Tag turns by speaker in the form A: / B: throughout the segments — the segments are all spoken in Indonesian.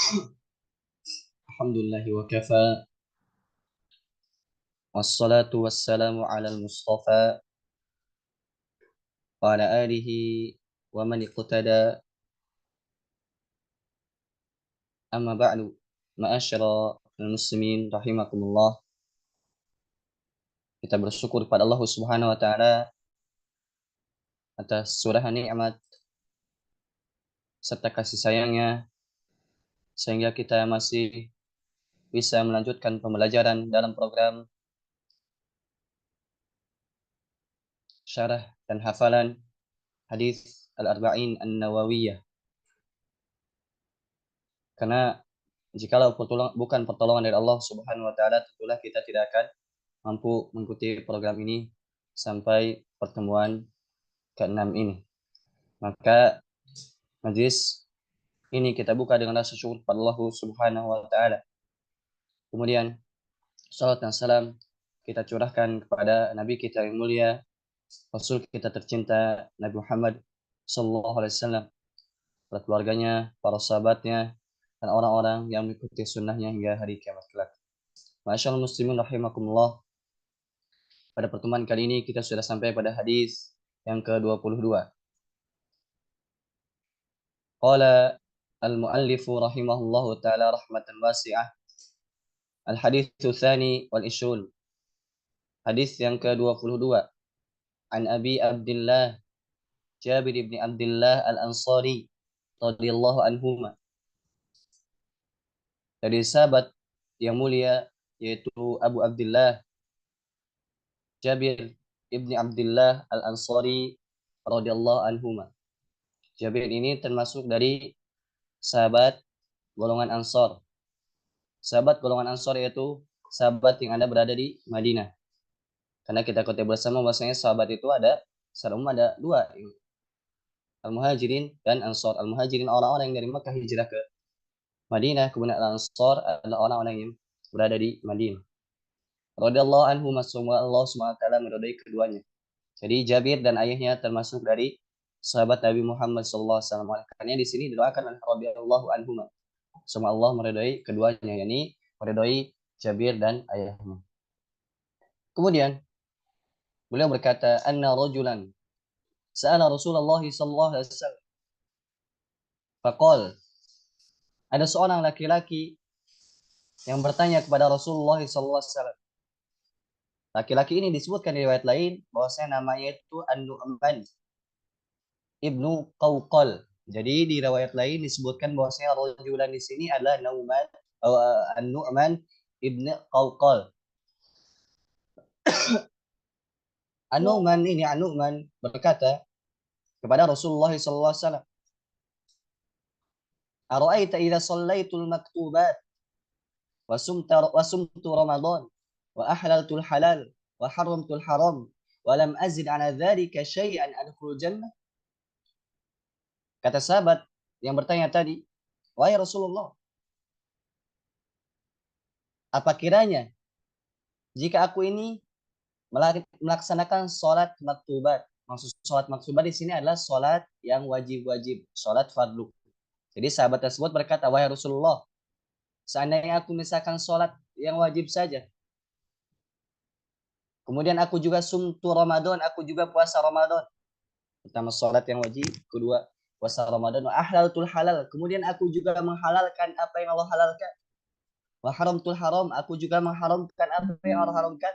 A: Alhamdulillahi wa kafa. Wassalatu wassalamu ala al-mustafa wa ala alihi wa man iqtada. Amma ba'du. Ma'asyara al-muslimin rahimakumullah. Kita bersyukur kepada Allah Subhanahu wa taala atas curahan nikmat serta kasih sayangnya sehingga kita masih bisa melanjutkan pembelajaran dalam program syarah dan hafalan hadis Al-Arba'in An-Nawawiyah. Karena jikalau bukan pertolongan dari Allah Subhanahu wa taala, tentulah kita tidak akan mampu mengikuti program ini sampai pertemuan ke-6 ini. Maka majlis ini kita buka dengan rasa syukur kepada Allah Subhanahu wa taala. Kemudian salat dan salam kita curahkan kepada Nabi kita yang mulia, Rasul kita tercinta Nabi Muhammad sallallahu alaihi wasallam, para keluarganya, para sahabatnya, dan orang-orang yang mengikuti sunnahnya hingga hari kiamat kelak. Masyaallah muslimin rahimakumullah. Pada pertemuan kali ini kita sudah sampai pada hadis yang ke-22. Qala al-muallifu rahimahullahu taala rahmatan wasi'ah. Al-haditsu tsani wal ishrun. Hadis yang ke-22. An Abi Abdullah Jabir bin Abdullah Al-Ansari radhiyallahu anhuma. Dari sahabat yang mulia yaitu Abu Abdullah Jabir ibni Abdullah Al-Ansari radhiyallahu anhuma. Jabir ini termasuk dari sahabat golongan Ansor. Sahabat golongan Ansor yaitu sahabat yang ada berada di Madinah. Karena kita ketahui bersama bahwasanya sahabat itu ada secara umum ada dua, Al-Muhajirin dan Ansor. Al-Muhajirin orang-orang yang dari Makkah hijrah ke Madinah, kemudian Al-Ansor adalah orang-orang yang berada di Madinah. Radhiyallahu anhu, semoga Allah SWT meridai keduanya. Jadi Jabir dan ayahnya termasuk dari sahabat Nabi Muhammad SAW. Karena di sini didoakan radhiyallahu anhuma. Semoga Allah meridai keduanya, yakni meridai Jabir dan ayahnya. Kemudian beliau berkata, anna rajulan sa'ala Rasulullah sallallahu alaihi wasallam. Faqal, ada seorang laki-laki yang bertanya kepada Rasulullah sallallahu alaihi wasallam. Laki-laki ini disebutkan di riwayat lain bahwasanya namanya itu An-Nu'man ibnu Qawqal. Jadi di riwayat lain disebutkan bahwasanya rajulan di sini adalah An-Nu'man ibnu Qawqal. An-Nu'man berkata kepada Rasulullah sallallahu alaihi wasallam, "Ara'aita idza shallaitul maktubat wa sumtu Ramadan wa ahlaltul halal wa haramtul haram wa lam azid ala dzalika syai'an adkhulul jannah." Kata sahabat yang bertanya tadi, "Wahai Rasulullah, apa kiranya jika aku ini melaksanakan sholat maktubat?" Maksud sholat maktubat di sini adalah sholat yang wajib-wajib, sholat fardu. Jadi sahabat tersebut berkata, "Wahai Rasulullah, seandainya aku misalkan sholat yang wajib saja, kemudian aku juga sumtu Ramadan, aku juga puasa Ramadan. Pertama sholat yang wajib, kedua puasa Ramadan, wa ahlaltul halal, kemudian aku juga menghalalkan apa yang Allah halalkan. Wa haramtul haram, aku juga mengharamkan apa yang Allah haramkan.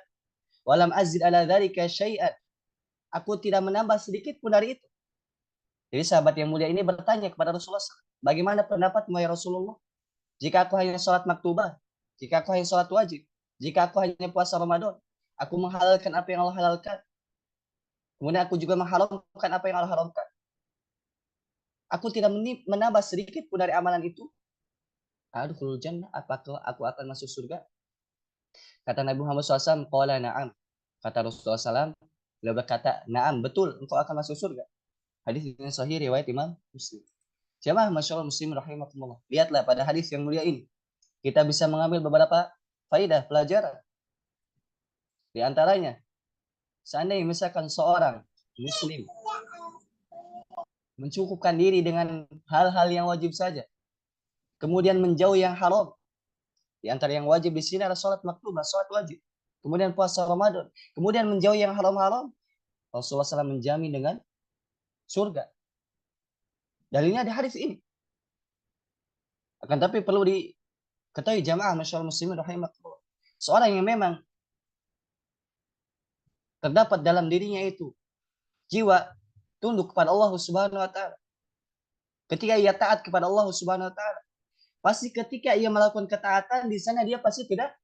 A: Walam azid ala dzalika syai'an, aku tidak menambah sedikit pun dari itu." Jadi sahabat yang mulia ini bertanya kepada Rasulullah, "Bagaimana pendapatmu ya Rasulullah? Jika aku hanya sholat maktubah, jika aku hanya sholat wajib, jika aku hanya puasa Ramadan, aku menghalalkan apa yang Allah halalkan. Kemudian aku juga mengharamkan apa yang Allah haramkan. Aku tidak menambah sedikit pun dari amalan itu. Adkhulul jannah, apakah aku akan masuk surga?" Kata Nabi Muhammad SAW, qala na'am. Kata Rasulullah SAW, beliau berkata, "Na'am, betul, engkau akan masuk surga." Hadis ini sahih riwayat Imam Muslim. Jamaah masyaallah muslim rahimakumullah. Lihatlah pada hadis yang mulia ini, kita bisa mengambil beberapa faidah pelajaran. Di antaranya, seandainya misalkan seorang muslim mencukupkan diri dengan hal-hal yang wajib saja, kemudian menjauhi yang haram. Di antara yang wajib di sini adalah sholat maktubah, sholat wajib. Kemudian puasa Ramadan. Kemudian menjauhi yang haram-haram. Rasulullah SAW menjamin dengan surga. Dalilnya di hadis ini. Akan tapi perlu diketahui jamaah masyaallah muslimin rahimakumullah. Seorang yang memang terdapat dalam dirinya itu jiwa tunduk kepada Allah Subhanahu wa taala. Ketika ia taat kepada Allah Subhanahu wa taala, pasti ketika ia melakukan ketaatan di sana dia pasti tidak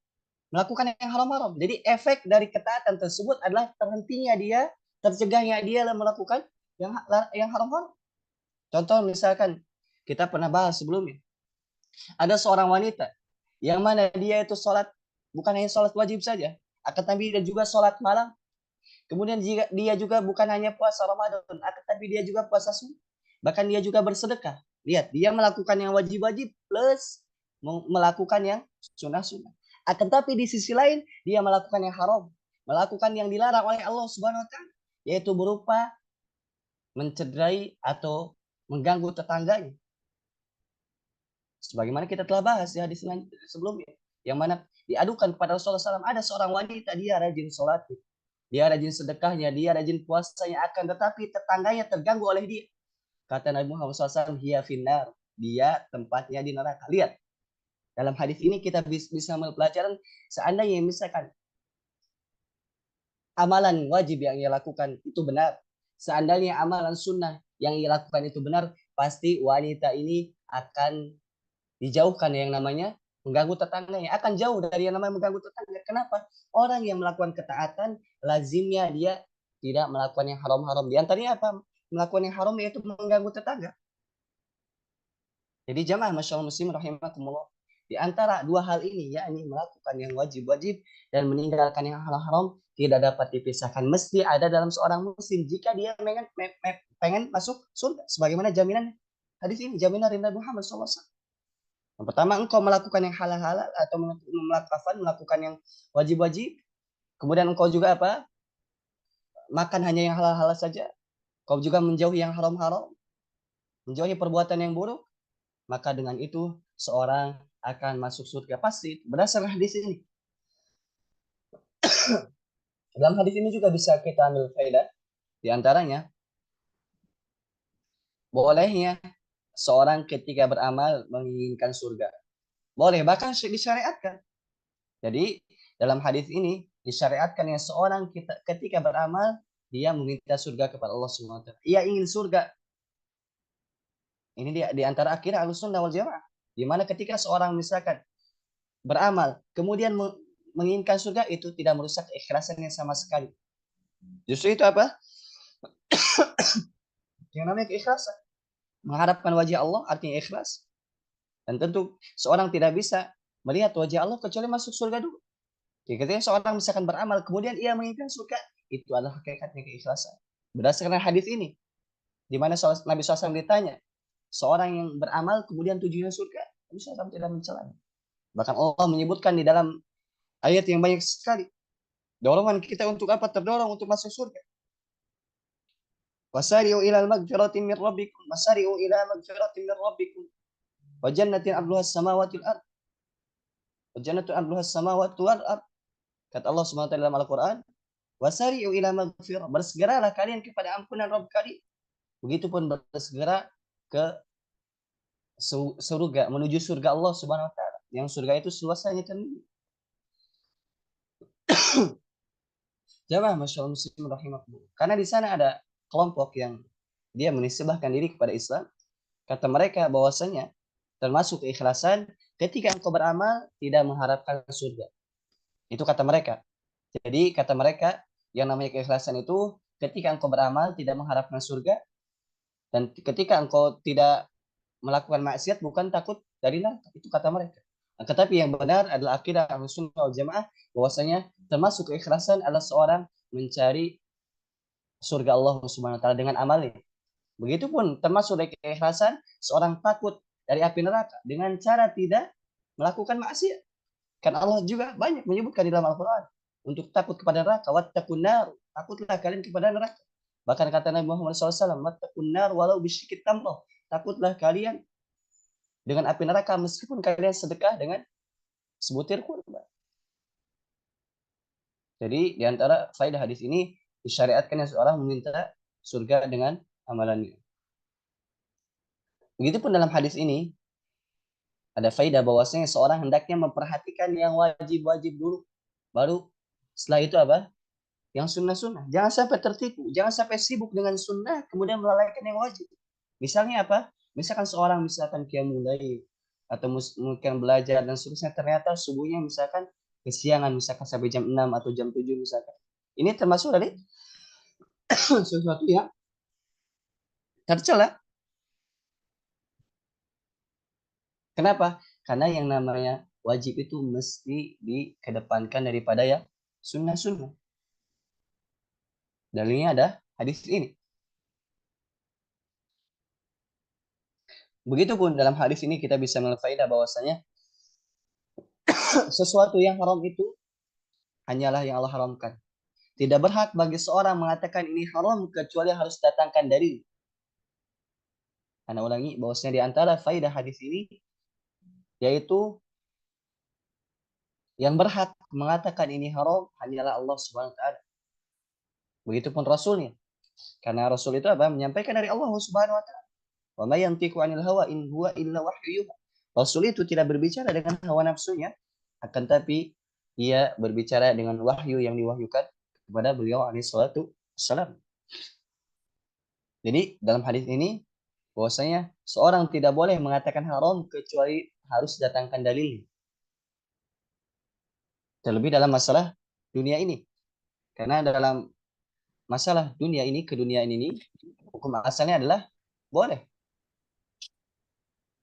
A: melakukan yang haram-haram. Jadi efek dari ketaatan tersebut adalah terhentinya dia, tercegahnya dia melakukan yang haram-haram. Contoh misalkan kita pernah bahas sebelumnya. Ada seorang wanita yang mana dia itu sholat bukan hanya sholat wajib saja, akan tapi dia juga sholat malam. Kemudian dia juga bukan hanya puasa Ramadan, akan tapi dia juga puasa sunnah. Bahkan dia juga bersedekah. Lihat, dia melakukan yang wajib-wajib plus melakukan yang sunnah-sunnah. Akan tapi di sisi lain dia melakukan yang haram, melakukan yang dilarang oleh Allah Subhanahu wa taala, yaitu berupa mencederai atau mengganggu tetangganya. Sebagaimana kita telah bahas di hadis sebelumnya, yang mana diadukan kepada Rasulullah SAW, ada seorang wanita dia rajin sholat, dia rajin sedekahnya, dia rajin puasanya, akan tetapi tetangganya terganggu oleh dia. Kata Nabi Muhammad SAW, hiya finnar, dia tempatnya di neraka. Lihat, dalam hadis ini kita bisa mempelajari seandainya misalkan amalan wajib yang ia lakukan itu benar, seandainya amalan sunnah yang ia lakukan itu benar, pasti wanita ini akan dijauhkan yang namanya mengganggu tetangganya, akan jauh dari yang namanya mengganggu tetangga. Kenapa? Orang yang melakukan ketaatan lazimnya dia tidak melakukan yang haram-haram. Di antaranya apa? Melakukan yang haram yaitu mengganggu tetangga. Jadi jamaah masyaallah muslim rahimakumullah, di antara dua hal ini, yakni melakukan yang wajib-wajib dan meninggalkan yang haram-haram, tidak dapat dipisahkan. Mesti ada dalam seorang muslim jika dia pengen masuk surga. Sebagaimana jaminan hadis ini, jaminan dari Nabi Muhammad SAW. Yang pertama, engkau melakukan yang halal-halal atau melakukan yang wajib-wajib. Kemudian engkau juga apa? Makan hanya yang halal-halal saja. Kau juga menjauhi yang haram-haram, menjauhi perbuatan yang buruk. Maka dengan itu seorang akan masuk surga pasti berdasarkan hadis ini. Dalam hadis ini juga bisa kita ambil faedah, di antaranya bolehnya seorang ketika beramal menginginkan surga. Boleh, bahkan disyariatkan. Jadi dalam hadis ini disyariatkan yang seorang ketika beramal dia meminta surga kepada Allah Subhanahu wa taala. Ia ingin surga. Ini dia di antara akidah Ahlussunnah wal Jamaah. Di mana ketika seorang misalkan beramal kemudian menginginkan surga, itu tidak merusak keikhlasannya sama sekali. Justru itu apa? Yang namanya keikhlasan. Mengharapkan wajah Allah artinya ikhlas. Dan tentu seorang tidak bisa melihat wajah Allah kecuali masuk surga dulu. Jadi ketika seorang misalkan beramal kemudian ia menginginkan surga, itu adalah hakikatnya keikhlasan. Berdasarkan hadis ini, di mana Nabi SAW ditanya, seorang yang beramal kemudian tujuannya surga, Nabi SAW tidak mencelanya. Bahkan Allah menyebutkan di dalam ayat yang banyak sekali, dorongan kita untuk apa? Terdorong untuk masuk surga. Wasari'u ila al-maghfirati min rabbikum, wasari'u ila maghfirati min rabbikum, wa jannatin 'arduha as-samawati wal ard. Wa jannatu 'arduha as-samawati wal ard. Kata Allah Subhanahu wa taala dalam Al-Qur'an, wasari'u ila maghfirah, bersegeralah kalian kepada ampunan Rabb kalian. Begitupun bersegera ke surga, menuju surga Allah Subhanahu wa taala. Yang surga itu seluasnya termini. Jamaah masyaallah muslim rahimakumullah. Karena di sana ada kelompok yang dia menisbahkan diri kepada Islam. Kata mereka bahwasanya termasuk keikhlasan ketika engkau beramal tidak mengharapkan surga. Itu kata mereka. Jadi kata mereka yang namanya keikhlasan itu ketika engkau beramal tidak mengharapkan surga, dan ketika engkau tidak melakukan maksiat bukan takut dari neraka. Itu kata mereka. Nah, tetapi yang benar adalah akidah Ahlussunnah wal Jamaah bahwasanya termasuk keikhlasan adalah seorang mencari surga Allah Subhanahu wa taala dengan amalnya. Begitupun termasuk dari keikhlasan seorang takut dari api neraka dengan cara tidak melakukan maksiat. Kan Allah juga banyak menyebutkan di dalam Al-Qur'an untuk takut kepada neraka, wattaqun nar, takutlah kalian kepada neraka. Bahkan kata Nabi Muhammad SAW, wattaqun nar walau bisyikit tamrah, takutlah kalian dengan api neraka meskipun kalian sedekah dengan sebutir kurma. Jadi di antara faedah hadis ini disyariatkannya seorang meminta surga dengan amalannya. Begitupun dalam hadis ini ada faedah bahwasanya seorang hendaknya memperhatikan yang wajib-wajib dulu, baru setelah itu apa? Yang sunnah-sunnah. Jangan sampai tertipu, jangan sampai sibuk dengan sunnah kemudian melalaikan yang wajib. Misalnya apa? Misalkan seorang misalkan qiyamul lail atau mungkin belajar dan seterusnya, ternyata subuhnya misalkan kesiangan, misalkan sampai jam 6 atau jam 7 misalkan. Ini termasuk dari sesuatu yang tercela. Kenapa? Karena yang namanya wajib itu mesti dikedepankan daripada ya sunnah-sunnah. Dalilnya ada hadis ini. Begitupun dalam hadis ini kita bisa mengambil faedah bahwasanya sesuatu yang haram itu hanyalah yang Allah haramkan. Tidak berhak bagi seorang mengatakan ini haram kecuali harus datangkan dalil. Anda ulangi bahwasanya di antara faedah hadis ini yaitu yang berhak mengatakan ini haram hanyalah Allah Subhanahu wa taala. Begitupun Rasulnya. Karena Rasul itu apa? Menyampaikan dari Allah Subhanahu wa taala. Wa may yantiqu 'anil hawa in huwa illa wahyu yuha. Rasul itu tidak berbicara dengan hawa nafsunya, akan tapi ia berbicara dengan wahyu yang diwahyukan kepada beliau alaihi salatu wassalam. Jadi dalam hadis ini bahwasanya seorang tidak boleh mengatakan haram kecuali harus datangkan dalil. Terlebih dalam masalah dunia ini. Karena dalam masalah dunia ini, keduniaan ini, hukum asalnya adalah boleh.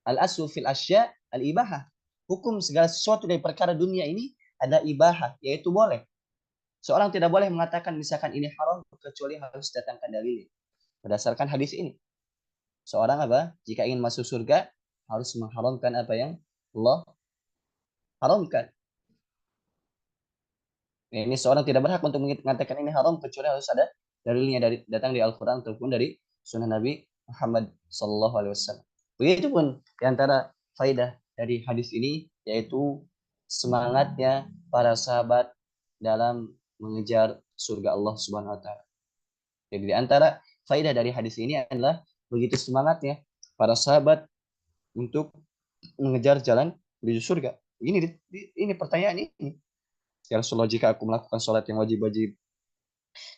A: Al-aslu fil asya al-ibahah. Hukum segala sesuatu dari perkara dunia ini ada ibahah, yaitu boleh. Seorang tidak boleh mengatakan misalkan ini haram kecuali harus datangkan dalil. Berdasarkan hadis ini. Seorang apa? Jika ingin masuk surga harus mengharamkan apa yang Allah haramkan. Ini seorang tidak berhak untuk mengatakan ini haram kecuali harus ada dalilnya dari datang di Al-Qur'an ataupun dari sunnah Nabi Muhammad sallallahu alaihi wasallam. Begitupun di antara faidah dari hadis ini yaitu semangatnya para sahabat dalam mengejar surga Allah Subhanahu wa taala. Jadi di antara faidah dari hadis ini adalah begitu semangatnya para sahabat untuk mengejar jalan menuju surga. Ini pertanyaan ini. Ya Rasulullah, jika aku melakukan sholat yang wajib-wajib,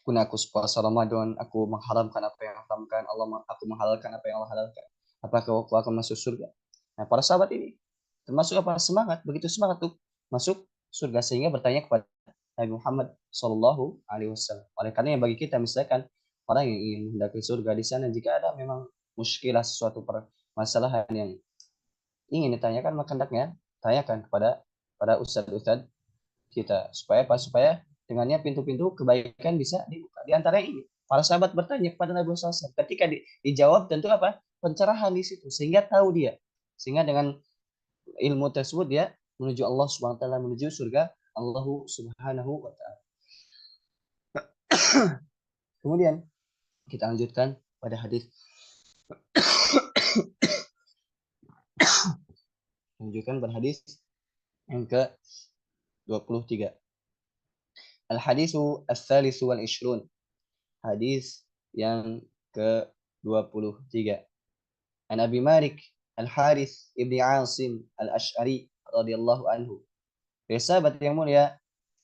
A: kemudian aku puasa Ramadan, aku mengharamkan apa yang haramkan, aku menghalalkan apa yang Allah halalkan. Apakah aku akan masuk surga? Nah, para sahabat ini termasuk apa? Semangat, begitu semangat tuh masuk surga sehingga bertanya kepada Nabi Muhammad Shallallahu Alaihi Wasallam. Oleh karena bagi kita misalkan orang yang ingin mendaki surga di sana, jika ada memang muskilah sesuatu permasalahan yang ingin ditanyakan, maka hendaknya tanyakan kepada ustadz-ustadz kita supaya apa? Supaya dengannya pintu-pintu kebaikan bisa dibuka. Di antara ini para sahabat bertanya kepada Nabi SAW. Ketika dijawab tentu apa? Pencerahan di situ sehingga tahu dia. Sehingga dengan ilmu tersebut dia menuju Allah Subhanahu wa taala, menuju surga Allah Subhanahu wa taala. Kemudian kita lanjutkan pada hadis lanjutkan pada hadis yang ke-23. Al-hadisu al-thalithu wal-ishrun. Hadis yang ke-23. An Abi Malik Al-Harith Ibni Asim Al-Ash'ari radhiyallahu anhu. Dari sahabat yang mulia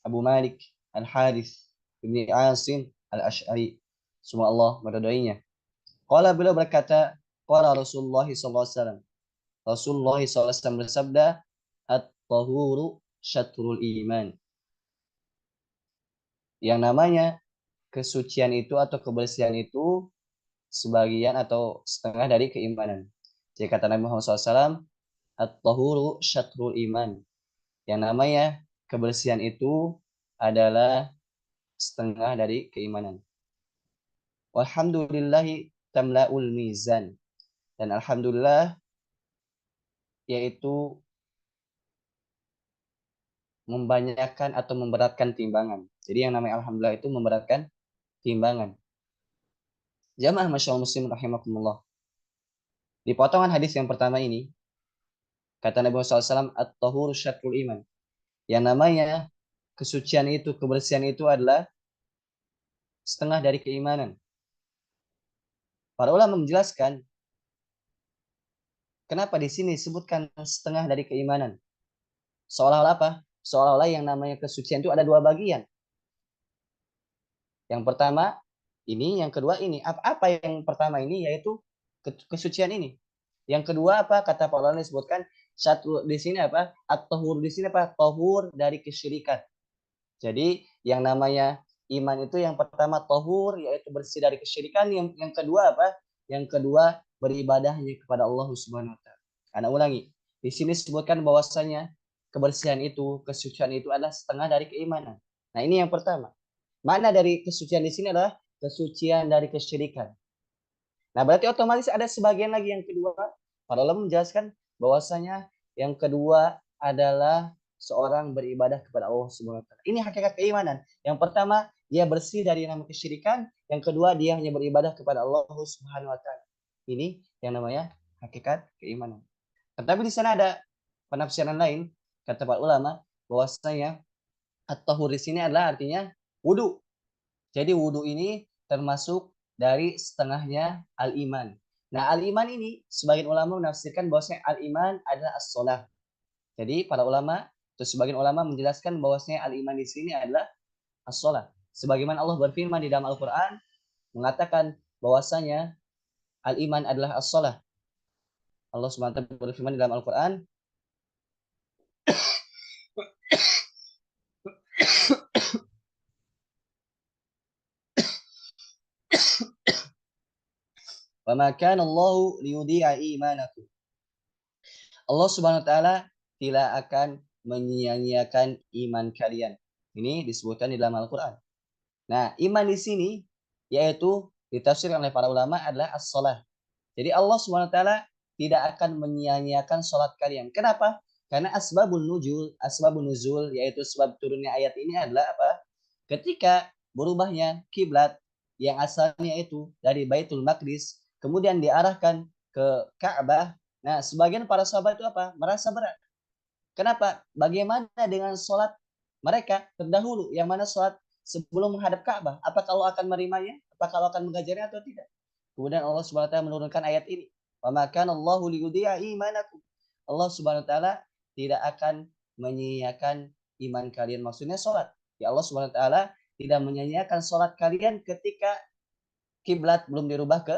A: Abu Malik Al-Harith Ibni Asim Al-Ash'ari. Semua Allah meridainya. Qala, beliau berkata, qala Rasulullah sallallahu alaihi wasallam. Rasulullah sallallahu alaihi wasallam bersabda, at-tahuru syatrul iman. Yang namanya kesucian itu atau kebersihan itu sebagian atau setengah dari keimanan. Jadi kata Nabi Muhammad SAW, at-tahuru syatrul iman. Yang namanya kebersihan itu adalah setengah dari keimanan. Walhamdulillahi tamla'ul mizan. Dan alhamdulillah yaitu membanyakkan atau memberatkan timbangan. Jadi yang namanya alhamdulillah itu memberatkan timbangan. Jamaah masyaallah muslim rahimakumullah. Di potongan hadis yang pertama ini Kata Nabi Muhammad SAW, at-tahur syatrul iman. Yang namanya kesucian itu, kebersihan itu adalah setengah dari keimanan. Para ulama menjelaskan kenapa di sini disebutkan setengah dari keimanan. Seolah-olah apa? Seolah-olah yang namanya kesucian itu ada dua bagian. Yang pertama ini, yang kedua ini. Apa yang pertama ini? Yaitu kesucian ini. Yang kedua apa? Kata para ulama disebutkan satu di sini apa? At-tahur di sini apa? Tahur dari kesyirikan. Jadi yang namanya iman itu yang pertama tahur, yaitu bersih dari kesyirikan. Yang kedua apa? Yang kedua beribadah hanya kepada Allah Subhanahu wa taala. Anak ulangi. Di sini disebutkan bahwasanya kebersihan itu, kesucian itu adalah setengah dari keimanan. Nah, ini yang pertama. Makna dari kesucian di sini adalah kesucian dari kesyirikan. Nah, berarti otomatis ada sebagian lagi yang kedua. Para ulama menjelaskan bahwasanya yang kedua adalah seorang beribadah kepada Allah Subhanahu wa taala. Ini hakikat keimanan. Yang pertama, dia bersih dari nama kesyirikan, yang kedua dia hanya beribadah kepada Allah Subhanahu wa taala. Ini yang namanya hakikat keimanan. Tetapi di sana ada penafsiran lain, kata para ulama, bahwasanya at-tahur di sini adalah artinya wudu. Jadi wudu ini termasuk dari setengahnya al-iman. Nah, al-iman ini sebagian ulama menafsirkan bahwasanya al-iman adalah as-shalah. Jadi para ulama atau sebagian ulama menjelaskan bahwasanya al-iman di sini adalah as-shalah. Sebagaimana Allah berfirman di dalam Al-Qur'an mengatakan bahwasanya al-iman adalah as-shalah. Allah Subhanahu wa taala berfirman di dalam Al-Qur'an, "Wa ma kana Allahu liyudhi'a imanakum." Allah Subhanahu wa taala tidak akan menyia-nyiakan iman kalian. Ini disebutkan di dalam Al-Qur'an. Nah, iman di sini yaitu ditafsirkan oleh para ulama adalah as-shalah. Jadi Allah Subhanahu wa taala tidak akan menyia-nyiakan salat kalian. Kenapa? Karena asbabun nuzul yaitu sebab turunnya ayat ini adalah apa? Ketika berubahnya kiblat yang asalnya itu dari Baitul Maqdis kemudian diarahkan ke Ka'bah. Nah, sebagian para sahabat itu apa? Merasa berat. Kenapa? Bagaimana dengan sholat mereka terdahulu? Yang mana sholat sebelum menghadap Ka'bah? Apakah Allah akan menerimanya? Apakah Allah akan mengajarnya atau tidak? Kemudian Allah Subhanahu wa taala menurunkan ayat ini. Wa ma kana Allahu liyudhi'a imanakum. Allah Subhanahu wa taala tidak akan menyia-nyiakan iman kalian. Maksudnya sholat. Ya Allah Subhanahu wa taala tidak menyia-nyiakan sholat kalian ketika kiblat belum dirubah ke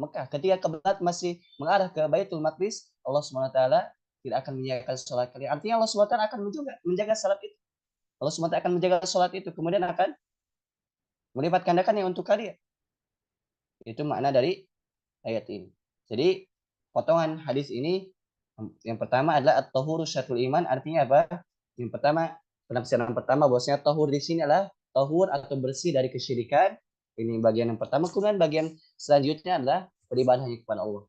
A: Mekah. Ketika kiblat masih mengarah ke Baitul Maqdis, Allah Subhanahu wa taala tidak akan menjaga salat kalian. Artinya Allah Subhanahu wa taala akan menjaga salat itu. Allah Subhanahu wa taala akan menjaga salat itu, kemudian akan melipat gandakan yang untuk kalian. Itu makna dari ayat ini. Jadi potongan hadis ini yang pertama adalah at-tahuru syatrul iman, artinya apa? Yang pertama, penafsiran pertama bahwasanya tahur di sini adalah tahur atau bersih dari kesyirikan. Ini bagian yang pertama. Kemudian bagian selanjutnya adalah beribadahnya kepada Allah.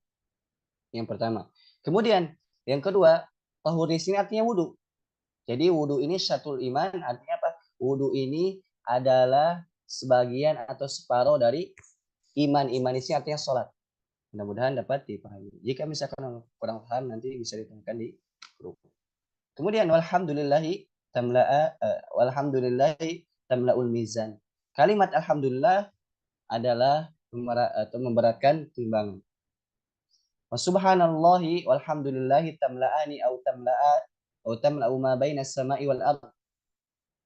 A: Yang pertama. Kemudian yang kedua, tahur di sini artinya wudu. Jadi wudu ini syatrul iman, artinya apa? Wudu ini adalah sebagian atau separuh dari iman. Iman ini artinya sholat. Mudah-mudahan dapat dipahami. Jika misalkan kurang paham nanti bisa ditanyakan di grup. Kemudian walhamdulillahi tamla'ul mizan. Kalimat alhamdulillah adalah atau memberatkan timbangan. Wa subhanallahi walhamdulillahi tamla'ani au tamla'u ma bainas sama'i wal ard.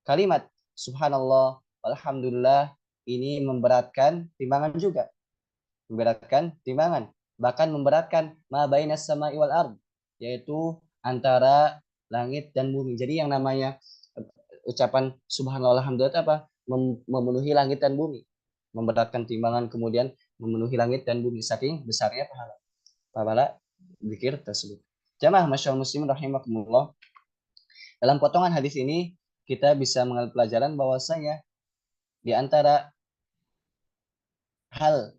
A: Kalimat subhanallah walhamdulillah ini memberatkan timbangan juga. Memberatkan timbangan, bahkan memberatkan ma bainas sama'i wal ard, yaitu antara langit dan bumi. Jadi yang namanya ucapan subhanallah alhamdulillah itu apa? Memenuhi langit dan bumi. Memberatkan timbangan kemudian memenuhi langit dan bumi saking besarnya pahala zikir tersebut. Jamaah masyaallah muslimin rahimakumullah. Dalam potongan hadis ini kita bisa mengambil pelajaran bahwasanya di antara hal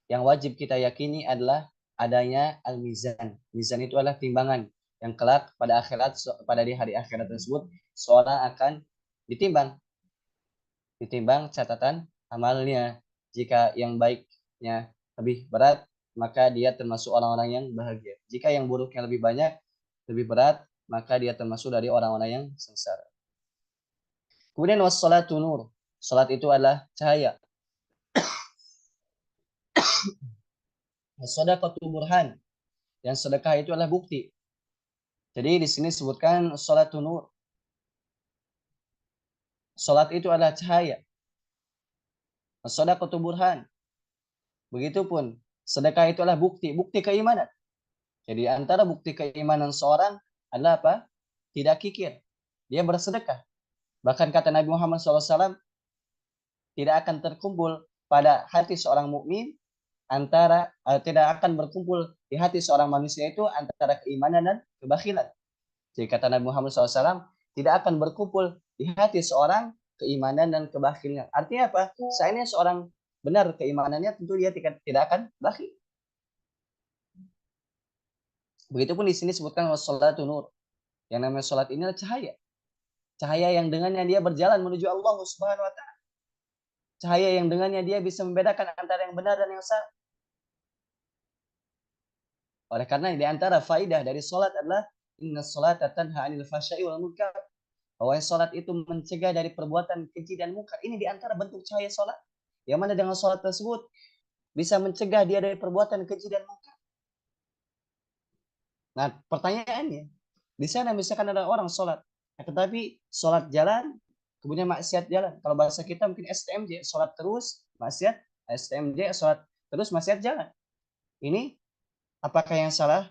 A: yang wajib kita yakini adalah adanya al-mizan. Mizan itu adalah timbangan yang kelak pada di hari akhirat tersebut seorang akan ditimbang catatan amalnya. Jika yang baiknya lebih berat, maka dia termasuk orang-orang yang bahagia. Jika yang buruknya lebih banyak, lebih berat, maka dia termasuk dari orang-orang yang sengsara. Kemudian wassalatu nur. Salat itu adalah cahaya. As-shadaqatu burhan. Yang sedekah itu adalah bukti. Jadi di sini disebutkan salatu nur. Salat itu adalah cahaya. As-shadaqatu burhan. Begitupun sedekah itu adalah bukti, bukti keimanan. Jadi antara bukti keimanan seorang adalah apa? Tidak kikir. Dia bersedekah. Bahkan kata Nabi Muhammad SAW, tidak akan terkumpul pada hati seorang mukmin tidak akan berkumpul di hati seorang manusia itu antara keimanan dan kebakhilan. Jadi kata Nabi Muhammad SAW, tidak akan berkumpul di hati seorang keimanan dan kebakhilan. Artinya apa? Seandainya seorang benar keimanannya, tentu dia tidak akan bakhil. Begitupun di sini disebutkan wassalatu nur. Yang namanya salat ini adalah cahaya. Cahaya yang dengannya dia berjalan menuju Allah Subhanahu wa taala. Cahaya yang dengannya dia bisa membedakan antara yang benar dan yang salah. Oleh karena di antara faidah dari salat adalah inna salata tanha 'anil fahsya'i wal munkar. Bahwa salat itu mencegah dari perbuatan keji dan munkar. Ini di antara bentuk cahaya salat. Yang mana dengan salat tersebut bisa mencegah dia dari perbuatan keji dan munkar. Nah, pertanyaannya, di sana misalkan ada orang salat, tetapi salat jalan, kemudian maksiat jalan. Kalau bahasa kita mungkin STMJ, salat terus, maksiat, STMJ, salat terus, maksiat jalan. Ini apakah yang salah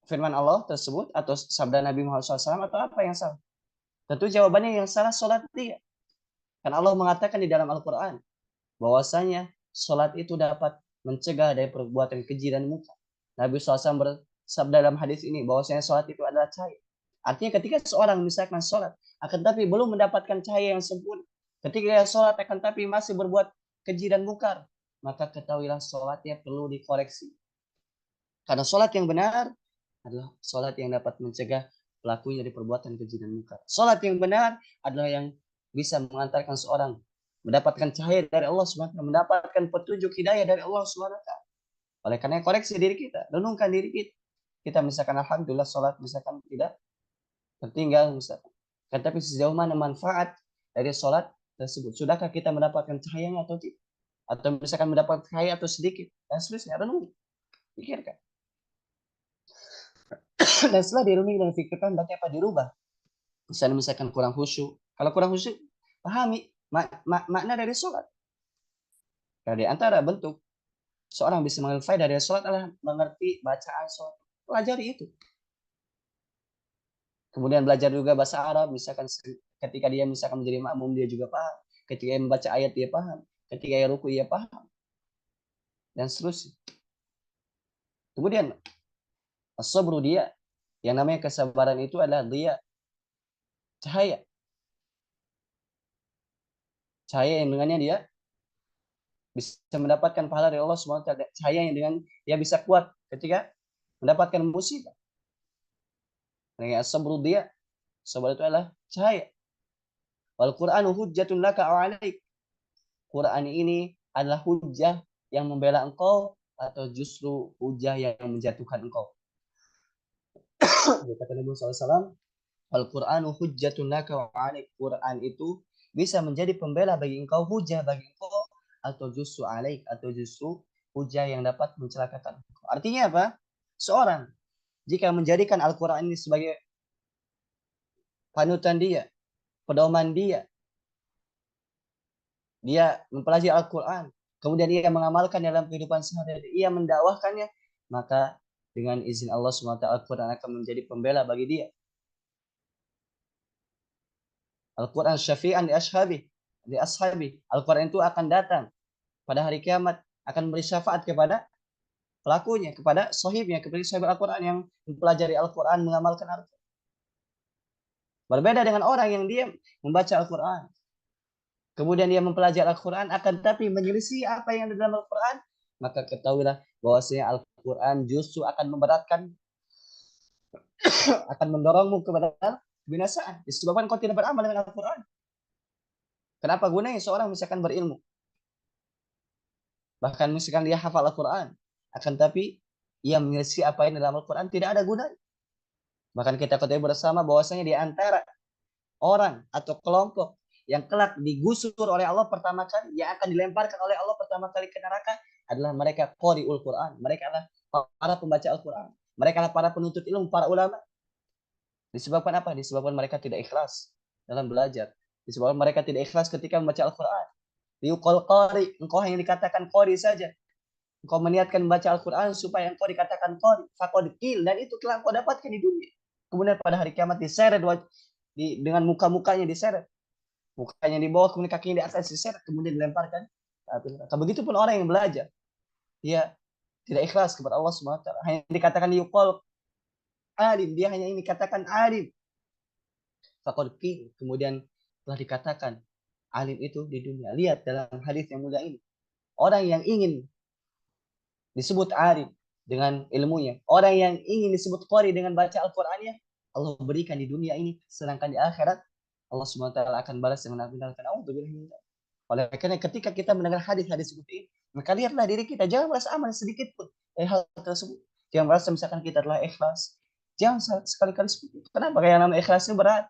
A: firman Allah tersebut atau sabda Nabi Muhammad SAW atau apa yang salah? Tentu jawabannya yang salah salat dia. Kan Allah mengatakan di dalam Al-Quran bahwasanya salat itu dapat mencegah dari perbuatan keji dan munkar. Nabi SAW bersabda dalam hadis ini bahwasanya salat itu adalah cahaya. Artinya ketika seorang misalkan salat akan tapi belum mendapatkan cahaya yang sempurna, ketika dia salat akan tapi masih berbuat keji dan munkar, maka ketahuilah salatnya perlu dikoreksi. Karena salat yang benar adalah salat yang dapat mencegah pelakunya dari perbuatan keji dan munkar. Salat yang benar adalah yang bisa mengantarkan seorang mendapatkan cahaya dari Allah SWT, mendapatkan petunjuk hidayah dari Allah SWT. Oleh karena koreksi diri kita, renungkan diri kita. Kita misalkan alhamdulillah salat misalkan tidak tertinggal misalkan. Tetapi sejauh mana manfaat dari salat tersebut? Sudahkah kita mendapatkan cahayanya atau tidak? Atau misalkan mendapat cahaya atau sedikit dan seterusnya, renung, pikirkan. Dan setelah dirungi dan pikirkan berarti apa dirubah. Misalnya misalkan kurang khusyuk. Kalau kurang khusyuk, pahami makna dari sholat. Dari antara bentuk seorang bisa mengambil faedah dari sholat adalah mengerti bacaan sholat. Pelajari itu. Kemudian belajar juga bahasa Arab. Misalkan ketika dia misalkan menjadi makmum dia juga paham. Ketika dia membaca ayat dia paham. Ketika dia ruku dia paham. Dan seterusnya. Kemudian as-sabru dia. Yang namanya kesabaran itu adalah dia cahaya. Cahaya yang dengannya dia bisa mendapatkan pahala dari Allah SWT. Cahaya yang dengan dia bisa kuat ketika mendapatkan musibah. Dengan as-sabru dia, sabar itu adalah cahaya. Wal Qur'anu hujjatun laka aw 'alaik. Quran ini adalah hujjah yang membela engkau atau justru hujjah yang menjatuhkan engkau. Kata Nabi SAW, Al-Qur'anu hujjatun laka wa 'alaik. Quran itu bisa menjadi pembela bagi engkau, hujjah bagi engkau, atau justru 'alaik, atau justru hujjah yang dapat mencelakakan engkau. Artinya apa? Seorang jika menjadikan Al-Quran ini sebagai panutan dia, pedoman dia mempelajari Al-Quran, kemudian ia mengamalkan dalam kehidupan sehari-hari, ia mendakwahkannya, maka dengan izin Allah SWT Al-Quran akan menjadi pembela bagi dia. Al-Quran syafi'an di ashabi. Al-Quran itu akan datang pada hari kiamat, akan beri syafaat kepada pelakunya, kepada sahibnya, kepada sahib Al-Quran yang mempelajari Al-Quran, mengamalkan Al-Quran. Berbeda dengan orang yang dia membaca Al-Quran, kemudian dia mempelajari Al-Quran, akan tapi menyelisih apa yang ada dalam Al-Quran, maka ketahuilah bahwasanya Al-Quran justru akan memberatkan, akan mendorongmu kepada kebinasaan. Disebabkan kau tidak beramal dengan Al-Quran. Kenapa gunanya seorang misalkan berilmu? Bahkan misalkan dia hafal Al-Quran, akan tapi ia menyelisih apa yang dalam Al-Quran, tidak ada gunanya. Bahkan kita ketahui bersama bahwasanya di antara orang atau kelompok yang kelak digusur oleh Allah pertama kali, yang akan dilemparkan oleh Allah pertama kali ke neraka adalah mereka qari'ul Quran. Mereka adalah para pembaca Al-Quran. Mereka adalah para penuntut ilmu, para ulama. Disebabkan apa? Disebabkan mereka tidak ikhlas dalam belajar. Disebabkan mereka tidak ikhlas ketika membaca Al-Quran. Liuqal qari, engkau hanya dikatakan qari saja. Engkau meniatkan membaca Al-Quran supaya engkau dikatakan qari. Faqad qil, dan itu telah engkau dapatkan di dunia. Kemudian pada hari kiamat diseret dengan muka-mukanya diseret. Mukanya di bawah, kemudian kakinya di atas diseret, kemudian dilemparkan ke api neraka. Begitupun orang yang belajar. Dia tidak ikhlas kepada Allah SWT. Hanya dikatakan yuqal alim, dia hanya ini katakan alim. Faqad qil, kemudian telah dikatakan alim itu di dunia. Lihat dalam hadis yang mulia ini. Orang yang ingin disebut alim dengan ilmunya, orang yang ingin disebut qari dengan baca Al-Qur'annya, Allah berikan di dunia ini, sedangkan di akhirat Allah SWT akan balas dengan benar-benar. Oleh karena ketika kita mendengar hadis-hadis seperti ini, maka lihatlah diri kita, jangan merasa aman sedikit pun dari hal tersebut. Jangan merasa misalkan kita telah ikhlas. Jangan sekali-kali seperti itu. Kenapa? Kayak nama ikhlas itu berat.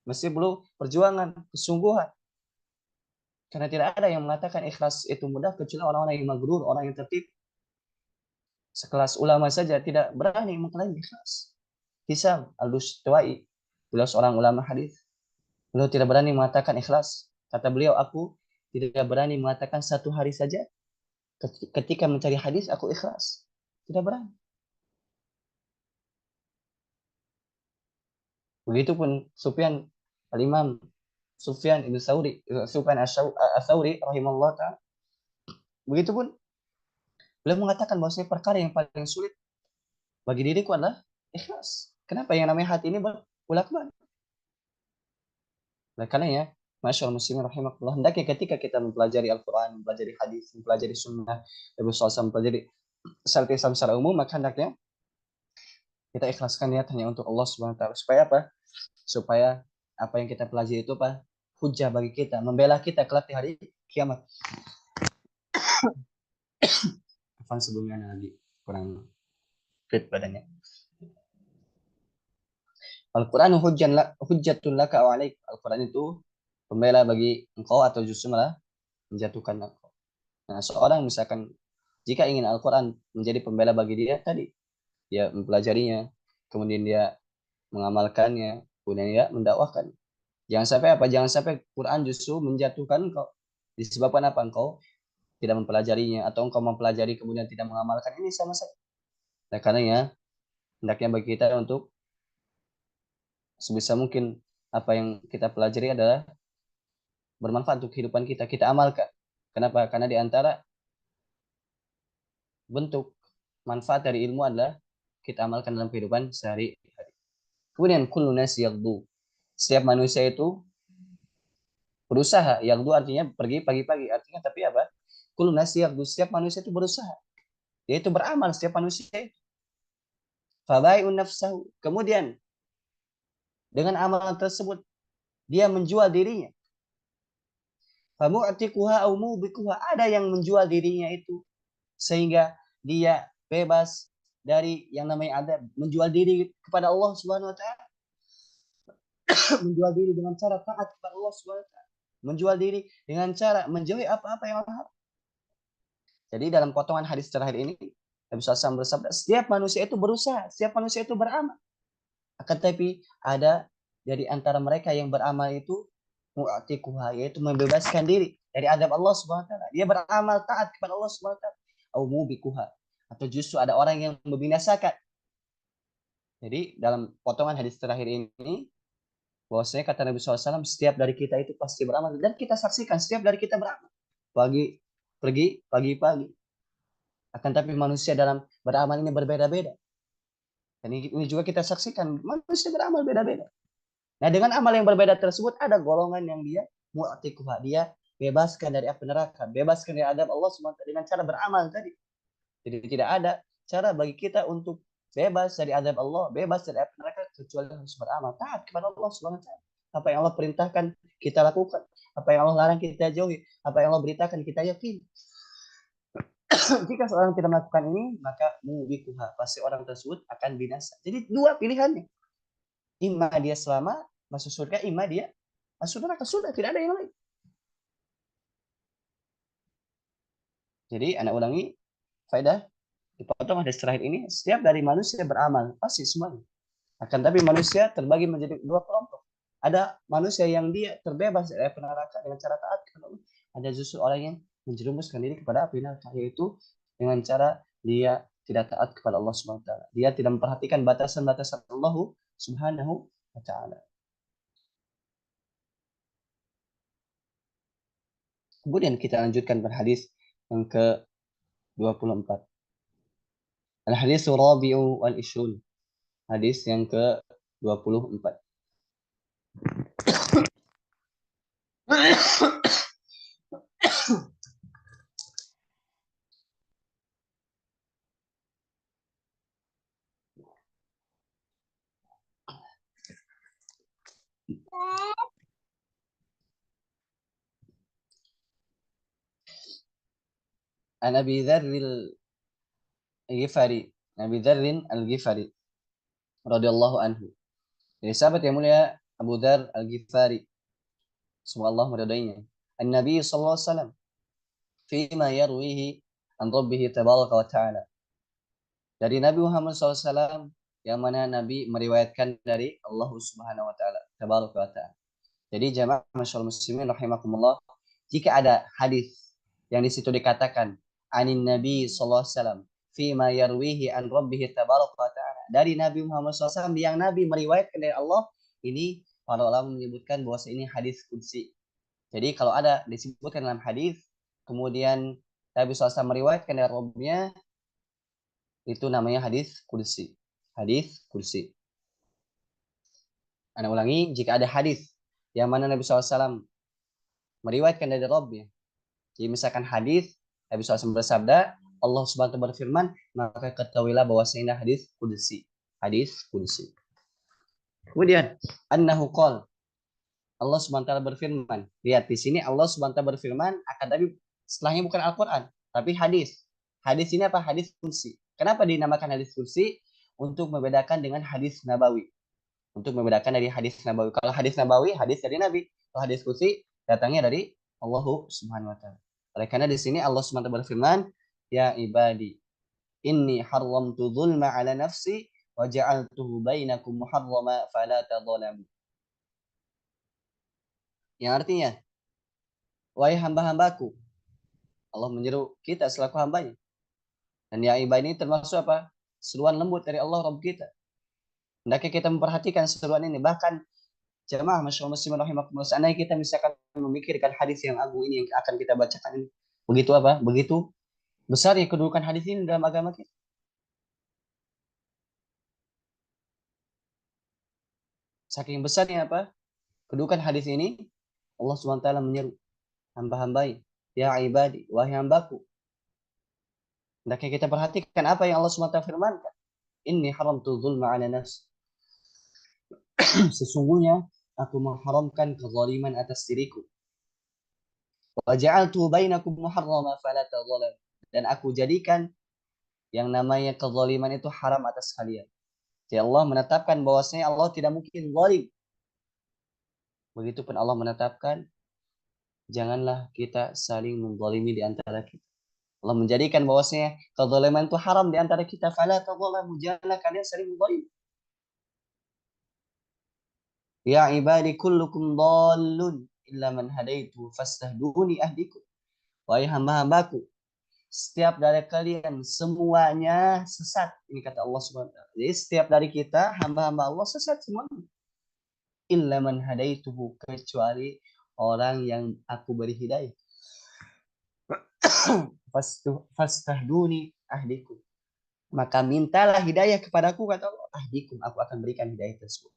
A: Mesti perlu perjuangan, kesungguhan. Karena tidak ada yang mengatakan ikhlas itu mudah kecuali orang-orang yang magrur, orang yang tertipu. Sekelas ulama saja tidak berani mengklaim ikhlas. Hisam al-Dustawai, beliau seorang ulama hadis. Beliau tidak berani mengatakan ikhlas. Kata beliau, aku tidak berani mengatakan satu hari saja ketika mencari hadis aku ikhlas. Tidak berani. Begitupun Sufyan al-Imam Sufyan ibn Sauri, Sufyan al-Sauri rahimahullah ta'ala. Begitupun beliau mengatakan bahwasanya perkara yang paling sulit bagi diriku adalah ikhlas. Kenapa? Yang namanya hati ini bolak-balik. Oleh karena ya, masyaallah muslimin rahimakumullah, hendaknya ketika kita mempelajari Al-Qur'an, mempelajari hadis, mempelajari sunnah Nabi SAW, mempelajari syariat Islam secara umum, maka hendaknya kita ikhlaskan niat hanya untuk Allah Subhanahu wa taala. Supaya apa? Supaya apa yang kita pelajari itu apa? Hujah bagi kita, membela kita kelak di hari kiamat. Afan sebelumnya lagi kurang fit badannya. Al-Quran hujjatun laka wa alaik. Al-Quran itu pembela bagi engkau atau justru malah menjatuhkan engkau. Nah, seorang misalkan jika ingin Al-Quran menjadi pembela bagi dia tadi, dia mempelajarinya, kemudian dia mengamalkannya, kemudian dia mendakwahkan. Jangan sampai apa? Jangan sampai Quran justru menjatuhkan engkau. Disebabkan apa? Engkau tidak mempelajarinya atau engkau mempelajari kemudian tidak mengamalkan, ini sama saja. Nah, karenanya hendaknya bagi kita untuk sebisa mungkin apa yang kita pelajari adalah bermanfaat untuk kehidupan kita, kita amalkan. Kenapa? Karena di antara bentuk manfaat dari ilmu adalah kita amalkan dalam kehidupan sehari-hari. Kemudian kullu nasi yaghdu. Setiap manusia itu berusaha. Yaghdu artinya pergi pagi-pagi. Artinya tapi apa? Kullu nasi yaghdu. Setiap manusia itu berusaha. Yaitu beramal setiap manusia itu. Fabai'un nafsahu. Kemudian dengan amalan tersebut dia menjual dirinya. Famu'tikuha au mubikuha. Ada yang menjual dirinya itu sehingga dia bebas dari yang namanya adab, menjual diri kepada Allah Subhanahu wa taala, menjual diri dengan cara taat kepada Allah Subhanahu wa taala, menjual diri dengan cara menjauhi apa-apa yang haram. Jadi dalam potongan hadis terakhir ini Nabi SAW bersabda, setiap manusia itu berusaha, setiap manusia itu beramal. Akan tapi ada dari antara mereka yang beramal itu mu'tikuha, yaitu membebaskan diri dari adab Allah Subhanahu wa taala. Dia beramal taat kepada Allah Subhanahu wa taala. Au mubikuha, atau justru ada orang yang membinasakan. Jadi dalam potongan hadis terakhir ini bahwasanya kata Nabi SAW, setiap dari kita itu pasti beramal, dan kita saksikan setiap dari kita beramal. Pagi pergi, pagi-pagi. Akan tapi manusia dalam beramal ini berbeda-beda. Dan ini juga kita saksikan, manusia beramal beda-beda. Nah, dengan amal yang berbeda tersebut ada golongan yang dia mu'tikuha, dia bebaskan dari api neraka, bebaskan dari adab Allah SWT dengan cara beramal tadi. Jadi tidak ada cara bagi kita untuk bebas dari adab Allah, bebas dari api neraka kecuali harus beramal taat kepada Allah SWT. Apa yang Allah perintahkan kita lakukan, apa yang Allah larang kita jauhi, apa yang Allah beritakan kita yakini. Jika seorang tidak melakukan ini, maka mubikuha, pasti orang tersebut akan binasa. Jadi dua pilihannya. Ima dia selama masuk surga, ima dia masuk neraka. Sudah, tidak ada yang lain. Jadi anak ulangi faedah dipotong hadis terakhir ini, setiap dari manusia beramal pasti semuanya. Akan tapi manusia terbagi menjadi dua kelompok. Ada manusia yang dia terbebas dari api neraka dengan cara taat kepada Allah. Ada justru orang yang menjerumuskan diri kepada api neraka, yaitu dengan cara dia tidak taat kepada Allah Subhanahu wa taala. Dia tidak memperhatikan batasan-batasan Allah Subhanahu wa taala. Kemudian kita lanjutkan pada hadis yang ke-24. Al-hadis Rabi'u wal-Ishrun. Hadis yang ke-24. An Abi Dzar al-Ghifari, Abi Dzar al-Ghifari radhiyallahu anhu. Jadi sahabat yang mulia Abu Dzar al-Ghifari, semoga Allah meridainya. An-Nabi sallallahu alaihi wasallam fima yarwihi an rabbih tabaraka wa ta'ala. Dari Nabi Muhammad SAW yang mana Nabi meriwayatkan dari Allah Subhanahu wa taala, tabaraka wa ta'ala. Jadi jamaah masyaallah muslimin rahimakumullah, jika ada hadis yang di situ dikatakan anin Nabi sallallahu alaihi wasallam fima yarwihi an rabbih tabaraka wa ta'ala, dari Nabi Muhammad SAW yang Nabi meriwayatkan dari Allah, ini para ulama menyebutkan bahwa ini hadis qudsi. Jadi kalau ada disebutkan dalam hadis kemudian Nabi SAW meriwayatkan dari Rabbnya, itu namanya hadis qudsi. Hadis qudsi. Anda ulangi, jika ada hadis yang mana Nabi SAW meriwayatkan dari Rabbnya. Jadi misalkan hadis Nabi SAW bersabda, Allah Subhanahu wa taala berfirman, maka ketahuilah bahwasanya hadis qudsi. Hadis qudsi. Kemudian annahu qol, Allah Subhanahu wa taala berfirman. Lihat di sini Allah Subhanahu wa taala berfirman, akan tapi setelahnya bukan Al-Qur'an, tapi hadis. Hadis ini apa? Hadis qudsi. Kenapa dinamakan hadis qudsi? Untuk membedakan dengan hadis nabawi. Untuk membedakan dari hadis nabawi. Kalau hadis nabawi, hadis dari Nabi. Kalau hadis qudsi, datangnya dari Allah Subhanahu wa taala. Oleh karena di sini Allah Subhanahu wa taala berfirman, ya ibadi, inni haramtu dzulma ala nafsi wa ja'altuhu bainakum muharrama fala tadzalamu. Yang artinya, wahai hamba-hambaku, Allah menyeru kita selaku hambanya. Dan ya ibadi ini termasuk apa? Seruan lembut dari Allah Rabb kita. Hendaknya kita memperhatikan seruan ini. Bahkan jemaah masyaallah muslimin rahimakumullah, seandainya kita misalkan memikirkan hadis yang agung ini yang akan kita bacakan ini, begitu apa? Begitu besar ya kedudukan hadis ini dalam agama kita. Saking besarnya apa? Kedudukan hadis ini, Allah SWT menyeru hamba-hambai, ya ibadi, wahai hambaku. Hendaknya kita perhatikan apa yang Allah SWT firmankan. Inni haramtu dzulma ala nafsi. Sesungguhnya aku mengharamkan kezaliman atas diriku. Wa ja'altu bainakum muharrama fala tadzalam. Dan aku jadikan yang namanya kezaliman itu haram atas kalian. Jadi Allah menetapkan bahwasanya Allah tidak mungkin zalim. Begitupun Allah menetapkan janganlah kita saling menzalimi di antara kita. Allah menjadikan bahwasanya kezaliman itu haram di antara kita. Fala tadzalamu, janganlah kalian saling menzalimi. Ya ibadi kullukum dhallun illa man hadaitu fastahduni ahdikum. Wahai hamba-hambaku, setiap dari kalian semuanya sesat. Ini kata Allah Subhanahu wa taala. Jadi setiap dari kita hamba-hamba Allah sesat semuanya. Illa man hadaituhu, kecuali orang yang aku beri hidayah. Fastahduni ahdikum. Maka mintalah hidayah kepadaku, kata Allah. Ahdikum, aku akan berikan hidayah tersebut.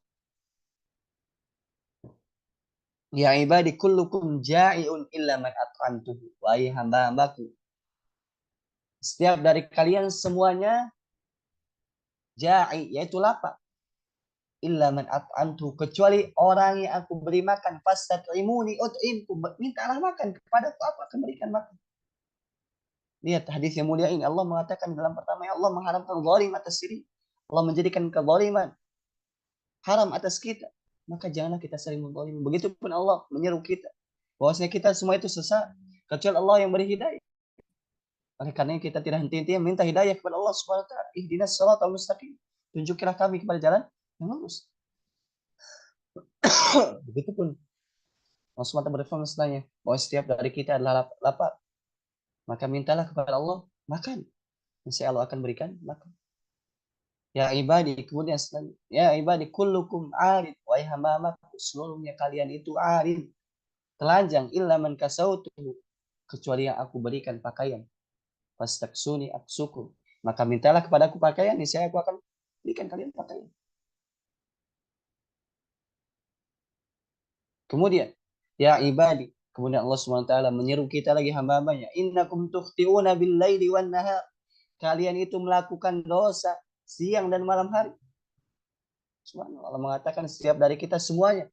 A: Ya ibadi kullukum ja'iun illa man at'amtuhu. Wahai hamba-hambaku, setiap dari kalian semuanya ja'i, yaitu lapar. Illa man at'amtuhu, kecuali orang yang aku beri makan. Fastat'imuni ut'imkum, mintalah makan kepadaku, aku akan berikan makan. Lihat hadis yang mulia ini, Allah mengatakan dalam pertama, Allah mengharamkan zalim atas diri. Allah menjadikan kezaliman haram atas kita, maka janganlah kita saling menzalimi. Begitupun Allah menyeru kita bahwasanya kita semua itu sesat kecuali Allah yang beri hidayah. Oleh karena kita tidak henti-hentinya minta hidayah kepada Allah Subhanahu wa taala. Ihdinas shiratal mustaqim. Tunjukilah kami kepada jalan yang lurus. Begitupun Allah SWT berfirman setelahnya bahwa setiap dari kita adalah lapar. Maka mintalah kepada Allah makan. Insya Allah akan berikan makan. Ya ibadi, kemudian selanjutnya, ya ibadi kullukum arid, wahai hamba-hambaku, seluruhnya kalian itu arid, telanjang, illa man kasautuhu, kecuali yang aku berikan pakaian. Fastaksuni aksukum, maka mintalah kepadaku pakaian, niscaya aku akan berikan kalian pakaian. Kemudian, ya ibadi, kemudian Allah SWT menyeru kita lagi hamba-hambanya, innakum tukhti'una bil laili wan nahar, kalian itu melakukan dosa siang dan malam hari. Subhanallah, Allah mengatakan setiap dari kita semuanya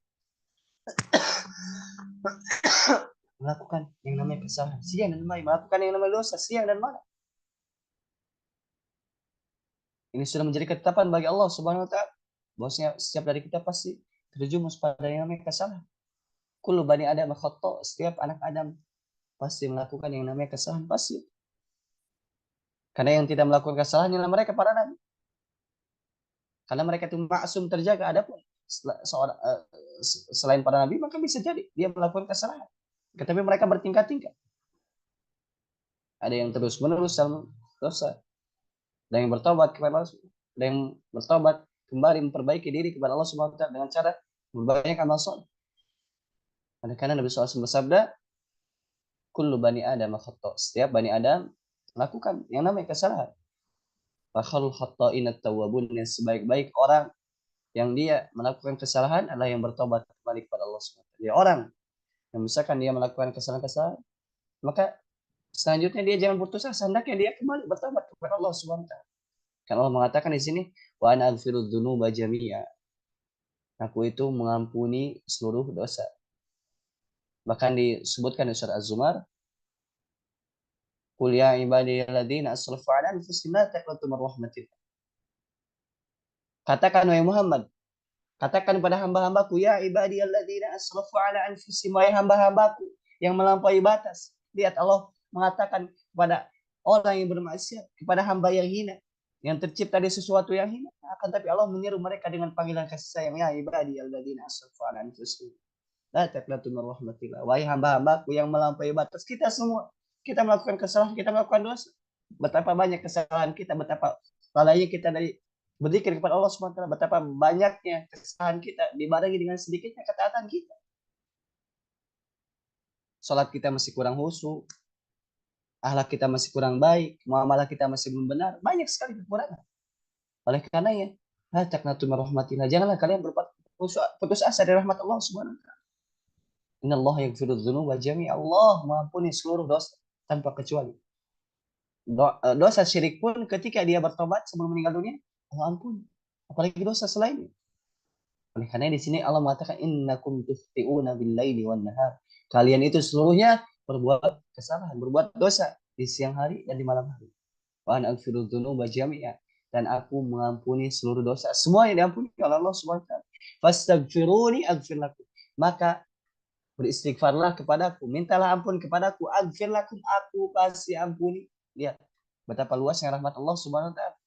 A: melakukan yang namanya kesalahan siang dan malam, melakukan yang namanya dosa siang dan malam. Ini sudah menjadi ketetapan bagi Allah Subhanahu wa taala bahwasanya setiap dari kita pasti terjerumus pada yang namanya kesalahan. Kullu bani Adam khata', setiap anak Adam pasti melakukan yang namanya kesalahan pasti. Karena yang tidak melakukan kesalahan ialah mereka para nabi. Karena mereka itu maksum terjaga. Adapun seorang selain para nabi maka bisa jadi dia melakukan kesalahan. Tetapi mereka bertingkat-tingkat. Ada yang terus-menerus dalam dosa. Ada yang bertobat kepada Allah. Ada yang bertobat kembali memperbaiki diri kepada Allah Subhanahu wa taala dengan cara memperbanyak amal saleh. Karena Nabi SAW bersabda, kullu bani Adam khata', setiap bani Adam melakukan yang namanya kesalahan. Fakhalul khata'in at-tawwabun, yang sebaik-baik orang yang dia melakukan kesalahan adalah yang bertobat kembali kepada Allah SWT. Dia orang yang misalkan dia melakukan kesalahan-kesalahan, maka selanjutnya dia jangan putus asa, hendaknya dia kembali bertobat kepada Allah SWT. Karena Allah mengatakan di sini, wa ana aghfiru dzunuba jami'a. Aku itu mengampuni seluruh dosa. Bahkan disebutkan di surat Az-Zumar, qul ya ibadiyalladzina asrafu ala anfusihim la taqnatu min rahmatillah. Katakan wahai Muhammad, katakan pada hamba-hambaku, ya ibadiyalladzina asrafu ala anfusihim, wahai hamba-hambaku yang melampaui batas. Lihat Allah mengatakan kepada orang yang bermaksiat, kepada hamba yang hina, yang tercipta dari sesuatu yang hina. Akan tapi Allah menyeru mereka dengan panggilan kasih sayang, ya ibadiyalladzina asrafu ala anfusihim la taqnatu min rahmatillah. Wahai hamba-hambaku yang melampaui batas. Kita semua, kita melakukan kesalahan, kita melakukan dosa. Betapa banyak kesalahan kita, betapa lalainya kita dari berzikir kepada Allah SWT, betapa banyaknya kesalahan kita dibarengi dengan sedikitnya ketaatan kita. Salat kita masih kurang khusyuk, akhlak kita masih kurang baik, muamalah kita masih belum benar, banyak sekali kekurangan. Oleh karenanya, la taqnatu min rahmatillah, janganlah kalian putus asa dari rahmat Allah Subhanahu wa taala. Innallaha yaghfiru dzunuba jami'a, Allah mengampuni seluruh dosa tanpa kecuali. Dosa syirik pun ketika dia bertobat sebelum meninggal dunia, Allah ampuni. Apalagi dosa selainnya. Oleh karena di sini Allah mengatakan innakum tukhti'una bil-laili wan-nahar. Kalian itu seluruhnya berbuat kesalahan, berbuat dosa di siang hari dan di malam hari. Wa ana aghfiru dzunuba jami'a, dan aku mengampuni seluruh dosa. Semua yang diampuni oleh Allah Subhanahu wa taala. Fastaghfiruni aghfir lakum. Maka beristighfarlah kepadaku, mintalah ampun kepadaku, aghfir lakum, aku pasti ampuni. Lihat betapa luasnya rahmat Allah Subhanahu wa taala.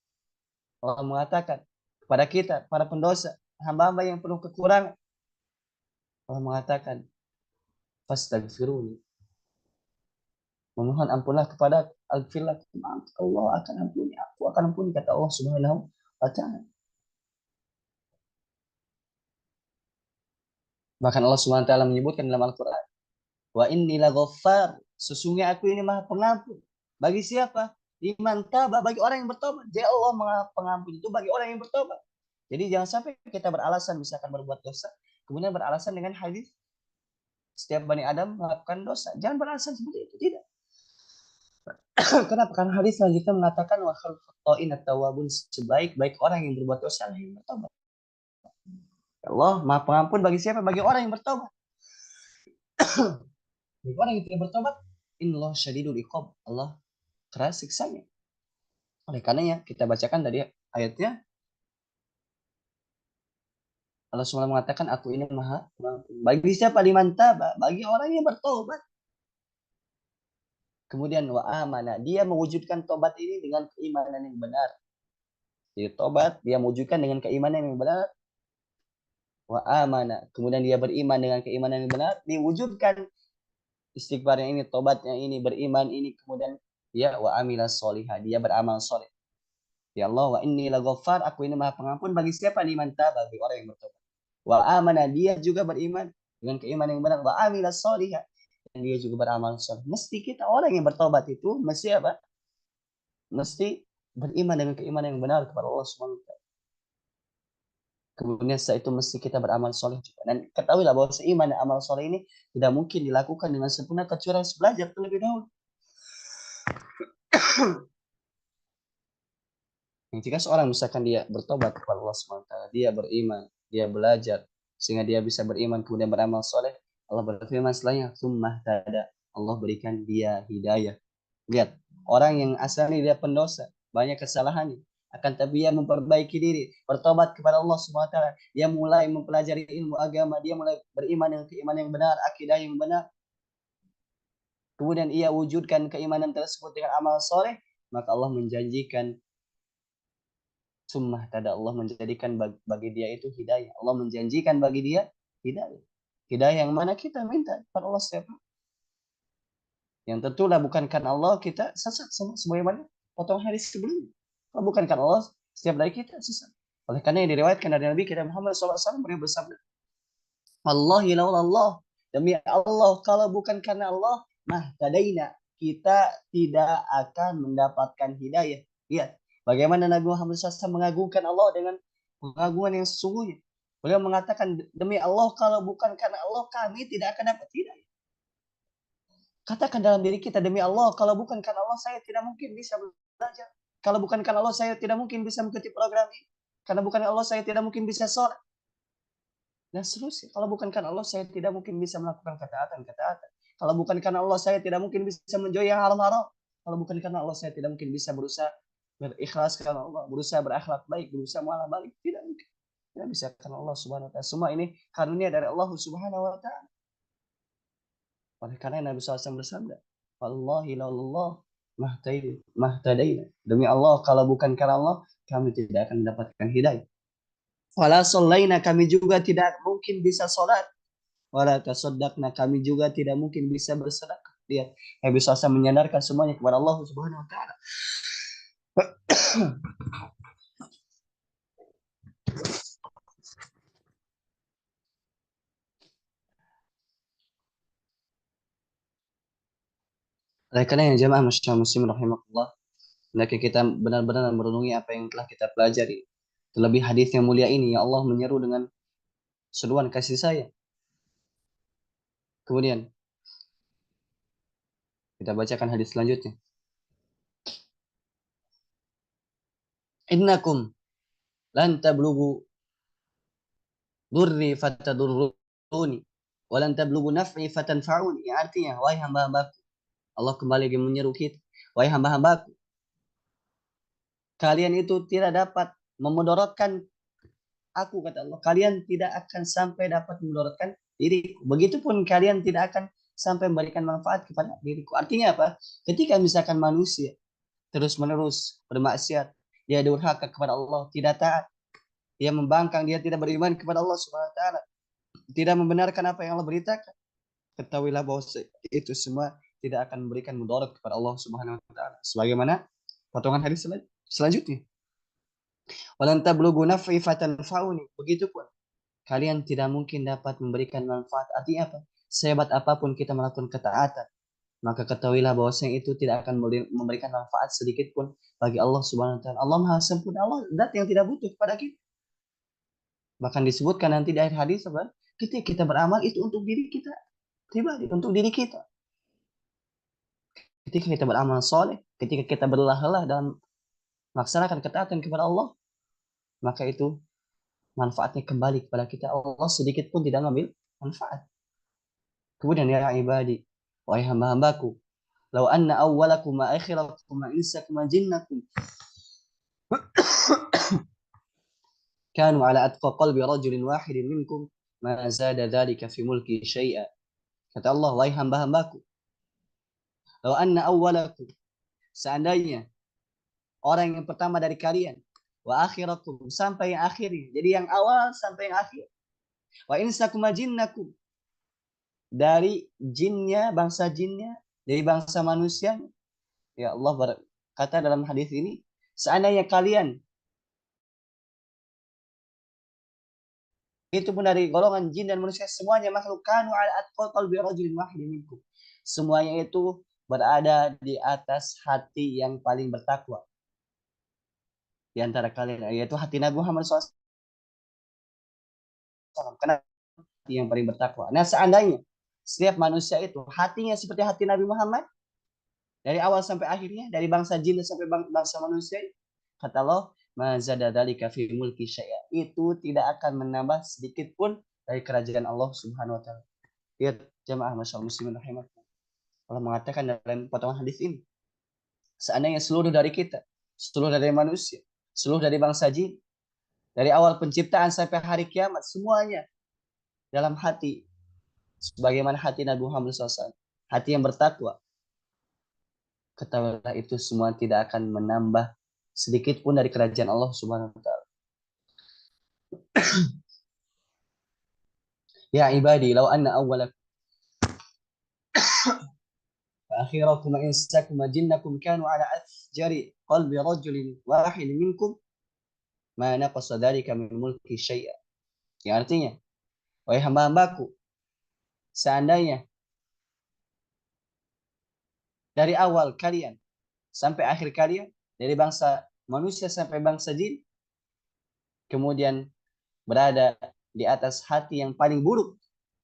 A: Allah mengatakan kepada kita para pendosa, hamba-hamba yang penuh kekurangan, Allah mengatakan fastaghfiruni, memohon ampunlah kepada aghfir lakum, Allah akan ampuni, aku akan ampuni, kata Allah Subhanahu wa taala. Bahkan Allah Subhanahu wa taala menyebutkan dalam Al-Qur'an, wa inni laghaffar, sesungguhnya aku ini Maha Pengampun. Bagi siapa? Liman taba, bagi orang yang bertobat. Jadi Allah Maha Pengampun itu bagi orang yang bertobat. Jadi jangan sampai kita beralasan misalkan berbuat dosa, kemudian beralasan dengan hadis setiap Bani Adam melakukan dosa. Jangan beralasan seperti itu, tidak. Kenapa? Karena hadis selanjutnya mengatakan wa khalqa'in at-tawwabun, sebaik-baik orang yang berbuat dosa adalah yang bertobat. Allah Maha Pengampun bagi siapa? Bagi orang yang bertobat. Bagi orang yang tidak bertobat, innallaha syadidul iqab, Allah keras siksanya. Oleh karenanya kita bacakan tadi ayatnya, Allah SWT mengatakan aku ini maha pengampun. Bagi siapa? Liman taba, bagi orang yang bertobat. Kemudian wa amana, dia mewujudkan tobat ini dengan keimanan yang benar. Jadi tobat dia mewujudkan dengan keimanan yang benar. Wa amana, kemudian dia beriman dengan keimanan yang benar, diwujudkan istighfarnya ini, tobatnya ini, beriman ini, kemudian dia wa amilas solihah, dia beramal soleh. Ya Allah, wa inni laghafar, aku ini maha pengampun bagi siapa? Liman taba, bagi orang yang bertobat. Wa amana, dia juga beriman dengan keimanan yang benar. Wa amilas solihah, dan dia juga beramal soleh. Mesti kita orang yang bertobat itu mesti apa? Mesti beriman dengan keimanan yang benar kepada Allah SWT. Kemudian setelah itu mesti kita beramal soleh juga. Dan ketahuilah bahwa seiman dan amal soleh ini tidak mungkin dilakukan dengan sempurna kecuali harus belajar terlebih dahulu. Jika seorang misalkan dia bertobat kepada Allah SWT, dia beriman, dia belajar, sehingga dia bisa beriman kemudian beramal soleh, Allah berfirman setelahnya, summah tada, Allah berikan dia hidayah. Lihat, orang yang asalnya dia pendosa, banyak kesalahannya, akan tapi dia memperbaiki diri, bertobat kepada Allah SWT, dia mulai mempelajari ilmu agama, dia mulai beriman dengan keimanan yang benar, akidah yang benar, kemudian ia wujudkan keimanan tersebut dengan amal soleh, maka Allah menjanjikan summah tada, Allah menjadikan bagi dia itu hidayah. Allah menjanjikan bagi dia hidayah. Hidayah yang mana kita minta kepada Allah setiap hari. Yang tentulah bukan karena Allah kita sesat sebagaimana potongan hadis sebelumnya. Kalau bukan karena Allah setiap dari kita sesat. Oleh karena yang diriwayatkan dari Nabi kita Muhammad SAW, beliau bersabda, Wallahi laulallah, demi Allah kalau bukan karena Allah, mah tadaina, kita tidak akan mendapatkan hidayah. Lihat bagaimana Nabi Muhammad SAW mengagungkan Allah dengan pengagungan yang sesungguhnya. Beliau mengatakan, demi Allah kalau bukan karena Allah kami tidak akan dapat hidayah. Katakan dalam diri kita, demi Allah kalau bukan karena Allah saya tidak mungkin bisa belajar. Kalau bukan karena Allah saya tidak mungkin bisa mengikuti program ini. Karena bukan Allah saya tidak mungkin bisa sholat. Dan seterusnya. Kalau bukan karena Allah saya tidak mungkin bisa melakukan ketaatan. Kalau bukan karena Allah saya tidak mungkin bisa menjauhi yang haram-haram. Kalau bukan karena Allah saya tidak mungkin bisa berusaha berikhlas karena Allah, berusaha berakhlak baik, berusaha muamalah baik. Tidak mungkin. Tidak bisa karena Allah Subhanahu wa taala. Semua ini karunia dari Allah Subhanahu wa taala. Oleh karena Nabi SAW bersabda, Wallahi lallah mahtadaina. Demi Allah, kalau bukan karena Allah, kami tidak akan mendapatkan hidayah. Wala sallaina, kami juga tidak mungkin bisa sholat. Wala tasaddaqna, kami juga tidak mungkin bisa bersedekah. Lihat, Nabi SAW menyandarkan semuanya kepada Allah Subhanahu wa taala. Oleh karena yang jamaah masyaallah muslim rahimahullah, hendaknya kita benar-benar merenungi apa yang telah kita pelajari. Terlebih hadis yang mulia ini, ya Allah menyeru dengan seruan kasih sayang. Kemudian kita bacakan hadis selanjutnya. Innakum lan tablughu durri fatadurruni wa lan tablughu naf'i fatanfa'uni. Yang artinya, wahai hamba-hambaku, Allah kembali lagi menyeru kita, wahai hamba-hambaku, kalian itu tidak dapat memudaratkan aku, kata Allah. Kalian tidak akan sampai dapat memudaratkan diriku. Begitupun kalian tidak akan sampai memberikan manfaat kepada diriku. Artinya apa? Ketika misalkan manusia terus-menerus bermaksiat, dia durhaka kepada Allah, tidak taat, dia membangkang, dia tidak beriman kepada Allah Subhanahu wa taala, tidak membenarkan apa yang Allah beritakan, ketahuilah bahwa itu semua tidak akan memberikan mudarat kepada Allah Subhanahu wa taala. Sebagaimana potongan hadis selanjutnya. Walan tablughu naf'i fatanfa'uni. Begitupun kalian tidak mungkin dapat memberikan manfaat. Artinya apa? Sehebat apapun kita melakukan ketaatan, maka ketahuilah bahwasanya itu tidak akan memberikan manfaat sedikit pun bagi Allah Subhanahu wa taala. Allah Maha sempurna, Allah zat yang tidak butuh kepada kita. Bahkan disebutkan nanti di akhir hadis apa? Ketika kita beramal itu untuk diri kita pribadi, untuk diri kita. Ketika kita beramal soleh, ketika kita berlelah-lelah dalam melaksanakan ketaatan kepada Allah, maka itu manfaatnya kembali kepada kita. Allah sedikit pun tidak mengambil manfaat. Kemudian ya ibadi, wahai hamba-hambaku, lau anna awwalakum wa akhirakum wa insakum wa jinnakum kanu ala atqa qalbi rajulin wahidin minkum ma zada dzalika fi mulki syai'a. Kata Allah, wahai hamba-hambaku, law anna awwalakum, seandainya orang yang pertama dari kalian, wa akhirakum, sampai yang akhirnya, jadi yang awal sampai yang akhir, wa insakum jinnakum, dari jinnya, bangsa jinnya, dari bangsa manusia. Ya Allah berkata dalam hadis ini, seandainya kalian itu pun dari golongan jin dan manusia, semuanya makhluk, kanu ala atqa qalbi rajulin wahidin minkum, semuanya itu berada di atas hati yang paling bertakwa di antara kalian, yaitu hati Nabi Muhammad SAW. Karena hati yang paling bertakwa. Nah, seandainya setiap manusia itu hatinya seperti hati Nabi Muhammad, dari awal sampai akhirnya, dari bangsa jin sampai bangsa manusia, kata Allah, ma zada dzalika fi mulki syai'a, itu tidak akan menambah sedikit pun dari kerajaan Allah Subhanahu wa taala. Lihat jemaah masyaallah muslimin rahimakumullah. Allah mengatakan dalam potongan hadis ini, seandainya seluruh dari kita, seluruh dari manusia, seluruh dari bangsa jin, dari awal penciptaan sampai hari kiamat, semuanya dalam hati sebagaimana hati Nabi Muhammad SAW, hati yang bertakwa, ketahuilah itu semua tidak akan menambah sedikit pun dari kerajaan Allah Subhanahu wa taala. Ya ibadi, law anna awwalakum wa akhirakum wa insakum wa jinnakum kanu ala afjari qalbi rajulin wahid minkum ma naqasa dzalika min mulki syai'a. Yang artinya, wahai hamba-hambaku, seandainya dari awal kalian sampai akhir kalian, dari bangsa manusia sampai bangsa jin, kemudian berada di atas hati yang paling buruk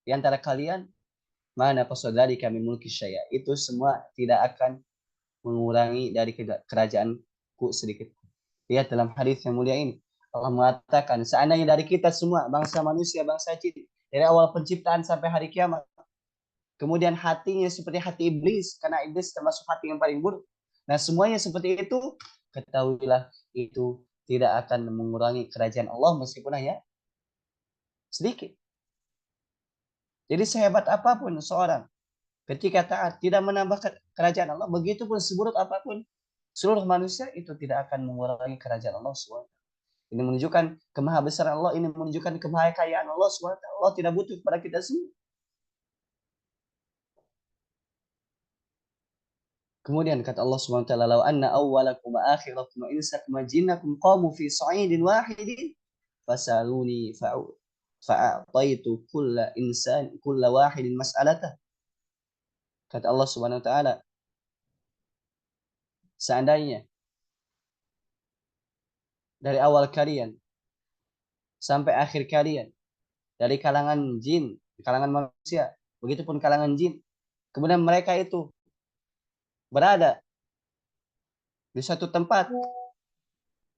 A: di antara kalian, mana qasdari kami mulki syai'a, itu semua tidak akan mengurangi dari kerajaanku sedikit. Lihat dalam hadis yang mulia ini, Allah mengatakan, seandainya dari kita semua, bangsa manusia, bangsa jin, dari awal penciptaan sampai hari kiamat, kemudian hatinya seperti hati iblis, karena iblis termasuk hati yang paling buruk, nah semuanya seperti itu, ketahuilah itu tidak akan mengurangi kerajaan Allah meskipun hanya sedikit. Jadi sehebat apapun seorang, ketika taat tidak menambah kerajaan Allah, begitupun seburuk apapun seluruh manusia, itu tidak akan mengurangi kerajaan Allah SWT. Ini menunjukkan kemahabesaraan Allah, ini menunjukkan kemahakayaan Allah SWT. Allah tidak butuh kepada kita semua. Kemudian kata Allah SWT, "Lau anna awwalakum wa akhirakum wa insakum wa jinnakum qamu fi sa'idin wahidin fasaluni fa'ataitu kulla insan kulla wahidin mas'alatah." Kata Allah Subhanahu wa taala, seandainya dari awal kalian sampai akhir kalian, dari kalangan jin, kalangan manusia, begitupun kalangan jin, kemudian mereka itu berada di satu tempat,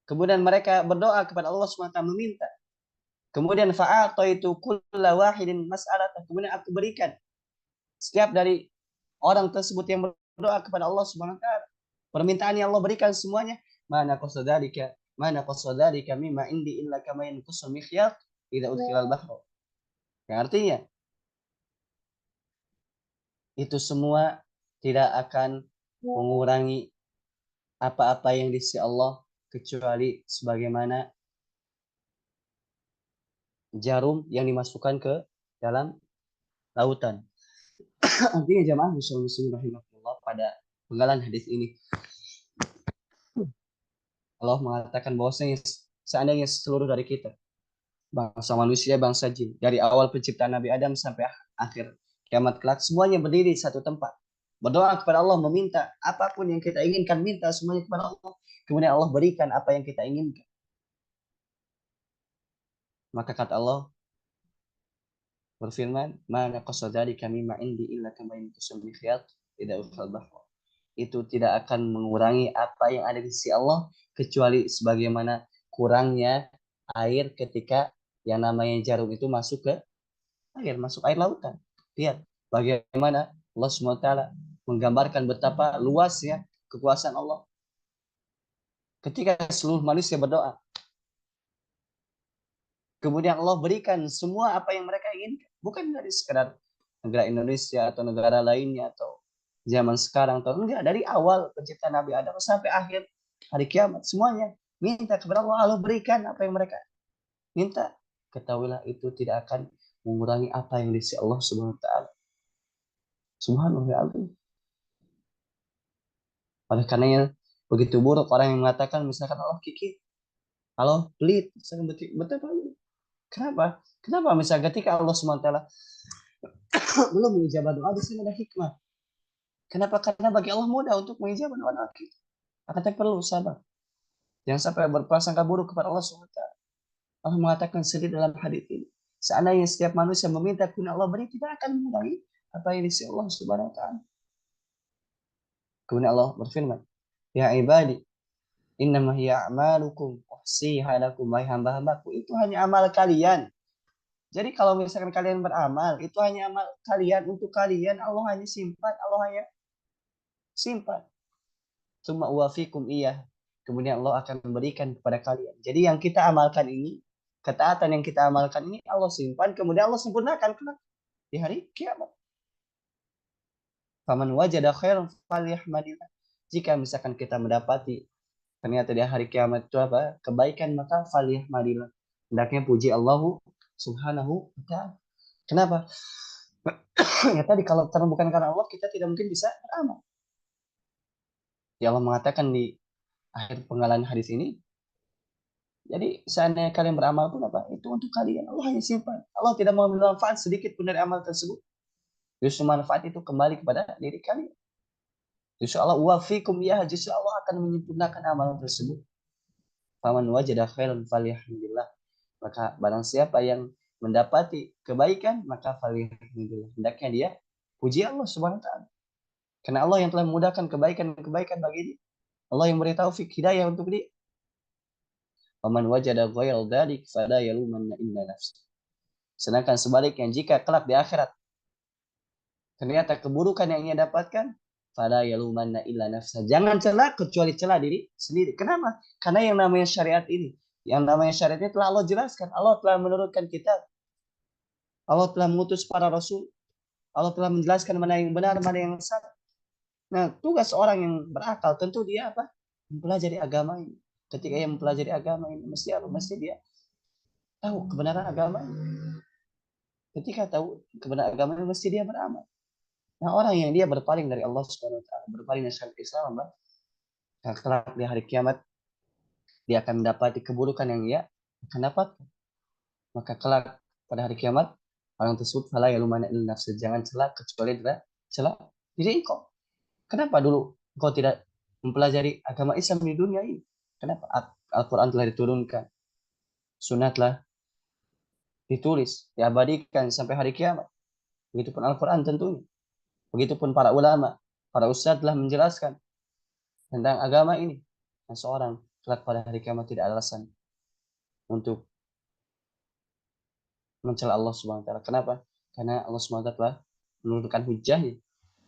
A: kemudian mereka berdoa kepada Allah SWT meminta, kemudian fa'ataitu kulla wahidin mas'alatah, kemudian aku berikan setiap dari orang tersebut yang berdoa kepada Allah SWT permintaan yang Allah berikan semuanya, mana qasadalika mimma indi illa kama yanqusul mikhyat idza udkhilal bahra. Yang artinya itu semua tidak akan mengurangi apa-apa yang di sisi Allah kecuali sebagaimana jarum yang dimasukkan ke dalam lautan. Artinya jamaah muslimin rahimahullah, pada penggalan hadis ini Allah mengatakan bahwasanya seandainya seluruh dari kita, bangsa manusia, bangsa jin, dari awal penciptaan Nabi Adam sampai akhir kiamat kelak, semuanya berdiri di satu tempat, berdoa kepada Allah, meminta apapun yang kita inginkan, minta semuanya kepada Allah, kemudian Allah berikan apa yang kita inginkan. Maka kata Allah berfirman, mana qasadari kami ma'indi illa kama yanqusul mikhyat idza udkhilal bahra. Itu tidak akan mengurangi apa yang ada di sisi Allah kecuali sebagaimana kurangnya air ketika yang namanya jarum itu masuk ke air, masuk air lautan. Lihat bagaimana Allah SWT menggambarkan betapa luasnya kekuasaan Allah. Ketika seluruh manusia berdoa, Kemudian Allah berikan semua apa yang mereka inginkan. Bukan dari sekedar negara Indonesia atau negara lainnya atau zaman sekarang atau enggak, dari awal penciptaan Nabi Adam sampai akhir hari kiamat semuanya minta kepada Allah, Allah berikan apa yang mereka minta. Ketahuilah itu tidak akan mengurangi apa yang disi Allah Subhanahu wa taala. Subhanallah ya Allah. Oleh karenanya begitu buruk orang yang mengatakan misalkan Allah kikir, Allah pelit, betul. Kenapa? Kenapa misalnya ketika Allah Subhanahu wa taala belum mengijabah doa, di sini ada hikmah. Kenapa? Karena bagi Allah mudah untuk mengijabah doa kita. Akan tapi perlu sabar. Jangan sampai berprasangka buruk kepada Allah Subhanahu wa taala. Allah mengatakan sendiri dalam hadis ini. Seandainya setiap manusia meminta kepada Allah beri, tidak akan mengurangi apa yang disi Allah Subhanahu wa taala. Kemudian Allah berfirman, "Ya ibadi, innama hiya a'malukum uhsiha lakum." Wahai hamba-hambaku, itu hanya amal kalian. Jadi kalau misalkan kalian beramal, itu hanya amal kalian untuk kalian. Allah hanya simpan, Allah hanya simpan. Summa uwafikum iya. Kemudian Allah akan memberikan kepada kalian. Jadi yang kita amalkan ini, ketaatan yang kita amalkan ini Allah simpan, kemudian Allah sempurnakan di hari kiamat. Faman wajada khairan falyahmadillah. Jika misalkan kita mendapati ternyata di hari kiamat itu apa? Kebaikan, maka falyahmadillah. Hendaknya puji Allah Subhanahu wa taala. Kenapa? Ya tadi kalau bukan karena Allah kita tidak mungkin bisa beramal. Ya Allah mengatakan di akhir penggalan hadis ini, jadi seandainya kalian beramal pun apa? Itu untuk kalian. Allah hanya simpan. Allah tidak mau mengambil manfaat sedikit pun dari amal tersebut. Justru manfaat itu kembali kepada diri kalian. Justru Allah wafikum ya, justru Allah akan menyempurnakan amal tersebut. Faman wajada khairan falyahmidillah. Maka barang siapa yang mendapati kebaikan, maka falyahmidillah. Hendaknya dia puji Allah Subhanahu wa taala. Karena Allah yang telah memudahkan kebaikan-kebaikan bagi dia. Allah yang beri taufik hidayah untuk dia. Faman wajada ghairal dzalik fala yalumanna illa nafsah. Sedangkan sebaliknya jika kelak di akhirat ternyata keburukan yang ia dapatkan, fala yalumanna illa nafsah. Jangan celah kecuali celah diri sendiri. Kenapa? Karena yang namanya syariat ini, yang namanya syariat ini telah Allah jelaskan. Allah telah menurunkan kitab. Allah telah mengutus para rasul. Allah telah menjelaskan mana yang benar, mana yang salah. Nah, tugas orang yang berakal tentu dia apa? Mempelajari agama ini. Ketika ia mempelajari agama ini, mesti apa? Mesti dia tahu kebenaran agama ini. Ketika tahu kebenaran agama ini, mesti dia beramal. Nah, orang yang dia berpaling dari Allah Subhanahu wa taala, berpaling dari syariat Islam, kelak di hari kiamat dia akan mendapati keburukan yang ia akan dapat. Maka kelak pada hari kiamat orang tersebut fala yalumana illa nafsa, jangan celak kecuali dia celak diri engkau. Kenapa dulu engkau tidak mempelajari agama Islam di dunia ini? Kenapa Al-Quran telah diturunkan, sunnah telah ditulis, diabadikan sampai hari kiamat. Begitupun Al-Quran tentunya. Begitupun para ulama, para ustadz telah menjelaskan tentang agama ini. Dan seorang kelak pada hari kiamat tidak ada alasan untuk mencela Allah Subhanahu wa taala. Kenapa? Karena Allah Subhanahu wa taala telah menurunkan hujahnya.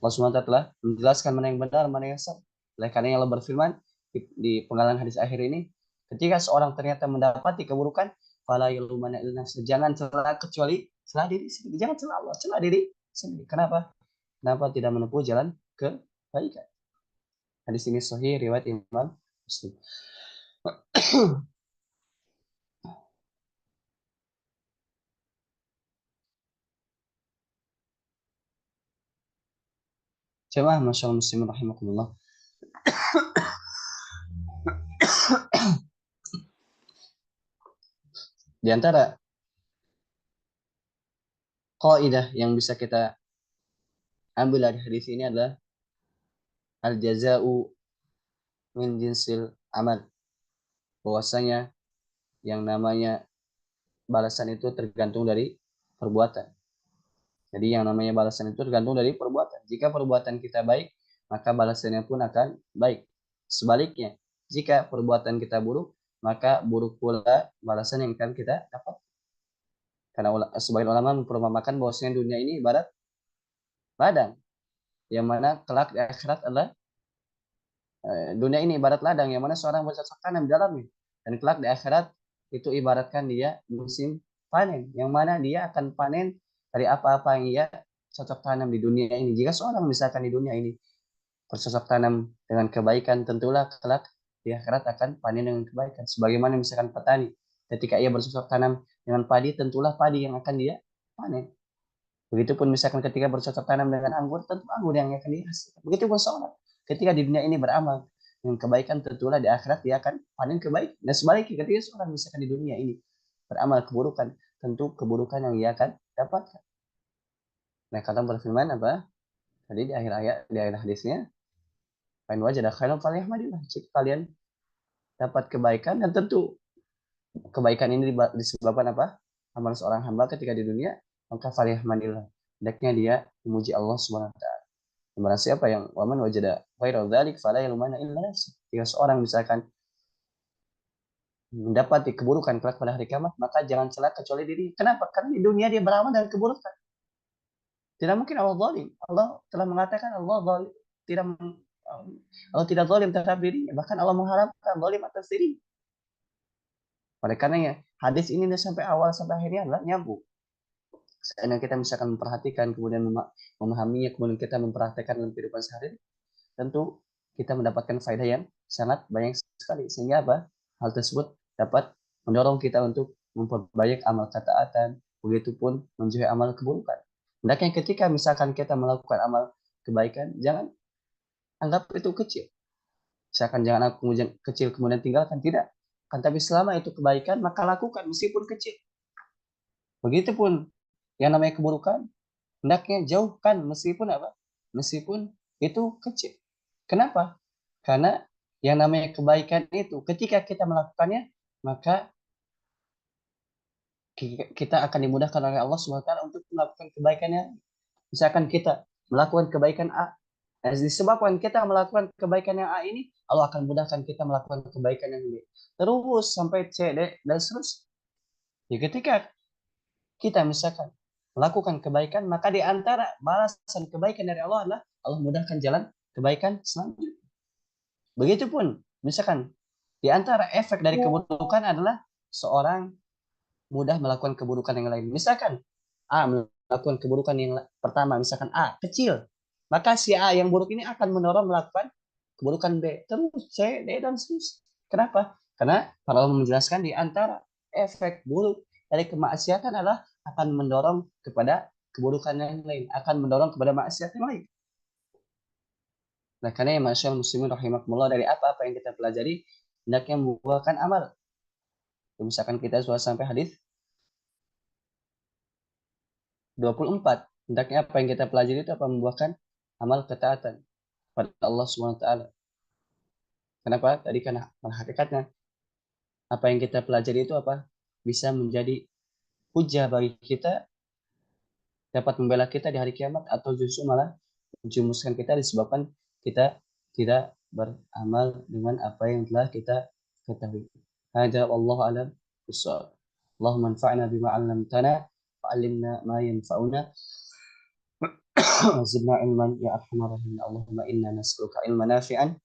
A: Allah Subhanahu wa taala telah menjelaskan mana yang benar, mana yang salah. Oleh karena Allah berfirman di penggalan hadis akhir ini, ketika seorang ternyata mendapati keburukan, fala yalumana illa nafsa, jangan celah kecuali celah diri sendiri. Jangan celah Allah, celah diri sendiri. Kenapa? Kenapa tidak menempuh jalan kebaikan? Hadis ini sahih riwayat Imam Muslim. Jemaah masyaallah muslimin rahimakumullah. Di antara kaidah yang bisa kita ambil dari hadis ini adalah al jazau min jinsil amal. Bahwasanya yang namanya balasan itu tergantung dari perbuatan. Jadi yang namanya balasan itu tergantung dari perbuatan. Jika perbuatan kita baik, maka balasannya pun akan baik. Sebaliknya, jika perbuatan kita buruk, maka buruk pula balasan yang akan kita dapat. Karena sebagian ulama memperumpamakan bahwasanya dunia ini ibarat ladang, yang mana kelak di akhirat adalah dunia ini ibarat ladang yang mana seorang bercocok tanam di dalamnya, dan kelak di akhirat itu ibaratkan dia musim panen, yang mana dia akan panen dari apa-apa yang ia cocok tanam di dunia ini. Jika seorang misalkan di dunia ini bercocok tanam dengan kebaikan, tentulah kelak di akhirat akan panen dengan kebaikan. Sebagaimana misalkan petani, ketika ia bercocok tanam dengan padi, tentulah padi yang akan dia panen. Begitupun misalkan ketika bercocok tanam dengan anggur, tentu anggur yang akan dihasilkan. Begitupun seorang ketika di dunia ini beramal dengan kebaikan, tentulah di akhirat dia akan panen kebaikan. Dan sebaliknya ketika seorang misalkan di dunia ini beramal keburukan, tentu keburukan yang ia akan dapatkan. Nah, kata berfirman apa? Tadi di akhir ayat, di akhir hadisnya, "Fain wajada khairan falyahmadillah." Jika kalian dapat kebaikan, dan tentu kebaikan ini disebabkan apa? Amal seorang hamba ketika di dunia, maka falyahmadillah. Hendaknya dia memuji Allah Subhanahu wa taala. Barang siapa yang waman wajada ghairal dzalik fala yalumana illa nafsuh. Jika seorang misalkan mendapati keburukan kelak pada hari kiamat, maka jangan celak kecuali diri. Kenapa? Karena di dunia dia beramal dengan keburukan. Tidak mungkin Allah zalim. Allah telah mengatakan Allah zalim, tidak Allah tidak zalim terhadap dirinya. Bahkan Allah mengharapkan zalim atas diri. Oleh karenanya, hadis ini sampai awal sampai akhirnya adalah nyambung. Seandainya kita misalkan memperhatikan, kemudian memahaminya, kemudian kita mempraktekkan dalam kehidupan sehari, tentu kita mendapatkan faedah yang sangat banyak sekali. Sehingga apa? Hal tersebut dapat mendorong kita untuk memperbanyak amal ketaatan, begitupun menjauhi amal keburukan. Hendaknya ketika misalkan kita melakukan amal kebaikan, jangan anggap itu kecil. Misalkan jangan aku kemudian kecil kemudian tinggalkan, tidak. Kan tapi selama itu kebaikan, maka lakukan meskipun kecil. Begitupun yang namanya keburukan, hendaknya jauhkan meskipun apa? Meskipun itu kecil. Kenapa? Karena yang namanya kebaikan itu ketika kita melakukannya, maka kita akan dimudahkan oleh Allah SWT untuk melakukan kebaikannya. Misalkan kita melakukan kebaikan A, disebabkan kita melakukan kebaikan yang A ini, Allah akan mudahkan kita melakukan kebaikan yang B. Terus sampai C, D, dan seterusnya. Ya, ketika kita misalkan melakukan kebaikan, maka di antara balasan kebaikan dari Allah adalah Allah mudahkan jalan kebaikan selanjutnya. Begitupun, misalkan di antara efek dari keburukan adalah seorang mudah melakukan keburukan yang lain. Misalkan A melakukan keburukan yang pertama, misalkan A kecil, maka si A yang buruk ini akan mendorong melakukan keburukan B, terus C, D, dan seterusnya. Kenapa? Karena para ulama menjelaskan di antara efek buruk dari kemaksiatan adalah akan mendorong kepada keburukan yang lain, akan mendorong kepada maksiat yang lain. Nah, karena ya masyaallah muslimin rahimakumullah, dari apa-apa yang kita pelajari hendaknya membuahkan amal. Misalkan kita sudah sampai hadis 24, hendaknya apa yang kita pelajari itu apa membuahkan amal ketaatan pada Allah Subhanahu wa taala. Kenapa? Tadi karena hakikatnya apa yang kita pelajari itu apa? Bisa menjadi hujah bagi kita, dapat membela kita di hari kiamat, atau justru malah menjumuskan kita disebabkan kita tidak beramal dengan apa yang telah kita ketahui. Hada wallahu alam bissawab. Allahumma anfa'na bima 'allamtana wa 'allimna ma yanfa'una wa zidna ilman ya arhamar rahimin. Allahumma inna nas'aluka ilman nafi'an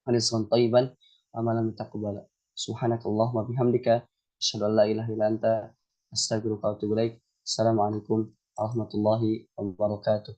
A: wa rizqan thayyiban wa amalan mutaqabbala. Subhanakallahumma bihamdika asyhadu an la ilaha illa anta astaghfiruka wa atubu ilaik. Assalamualaikum warahmatullahi wabarakatuh.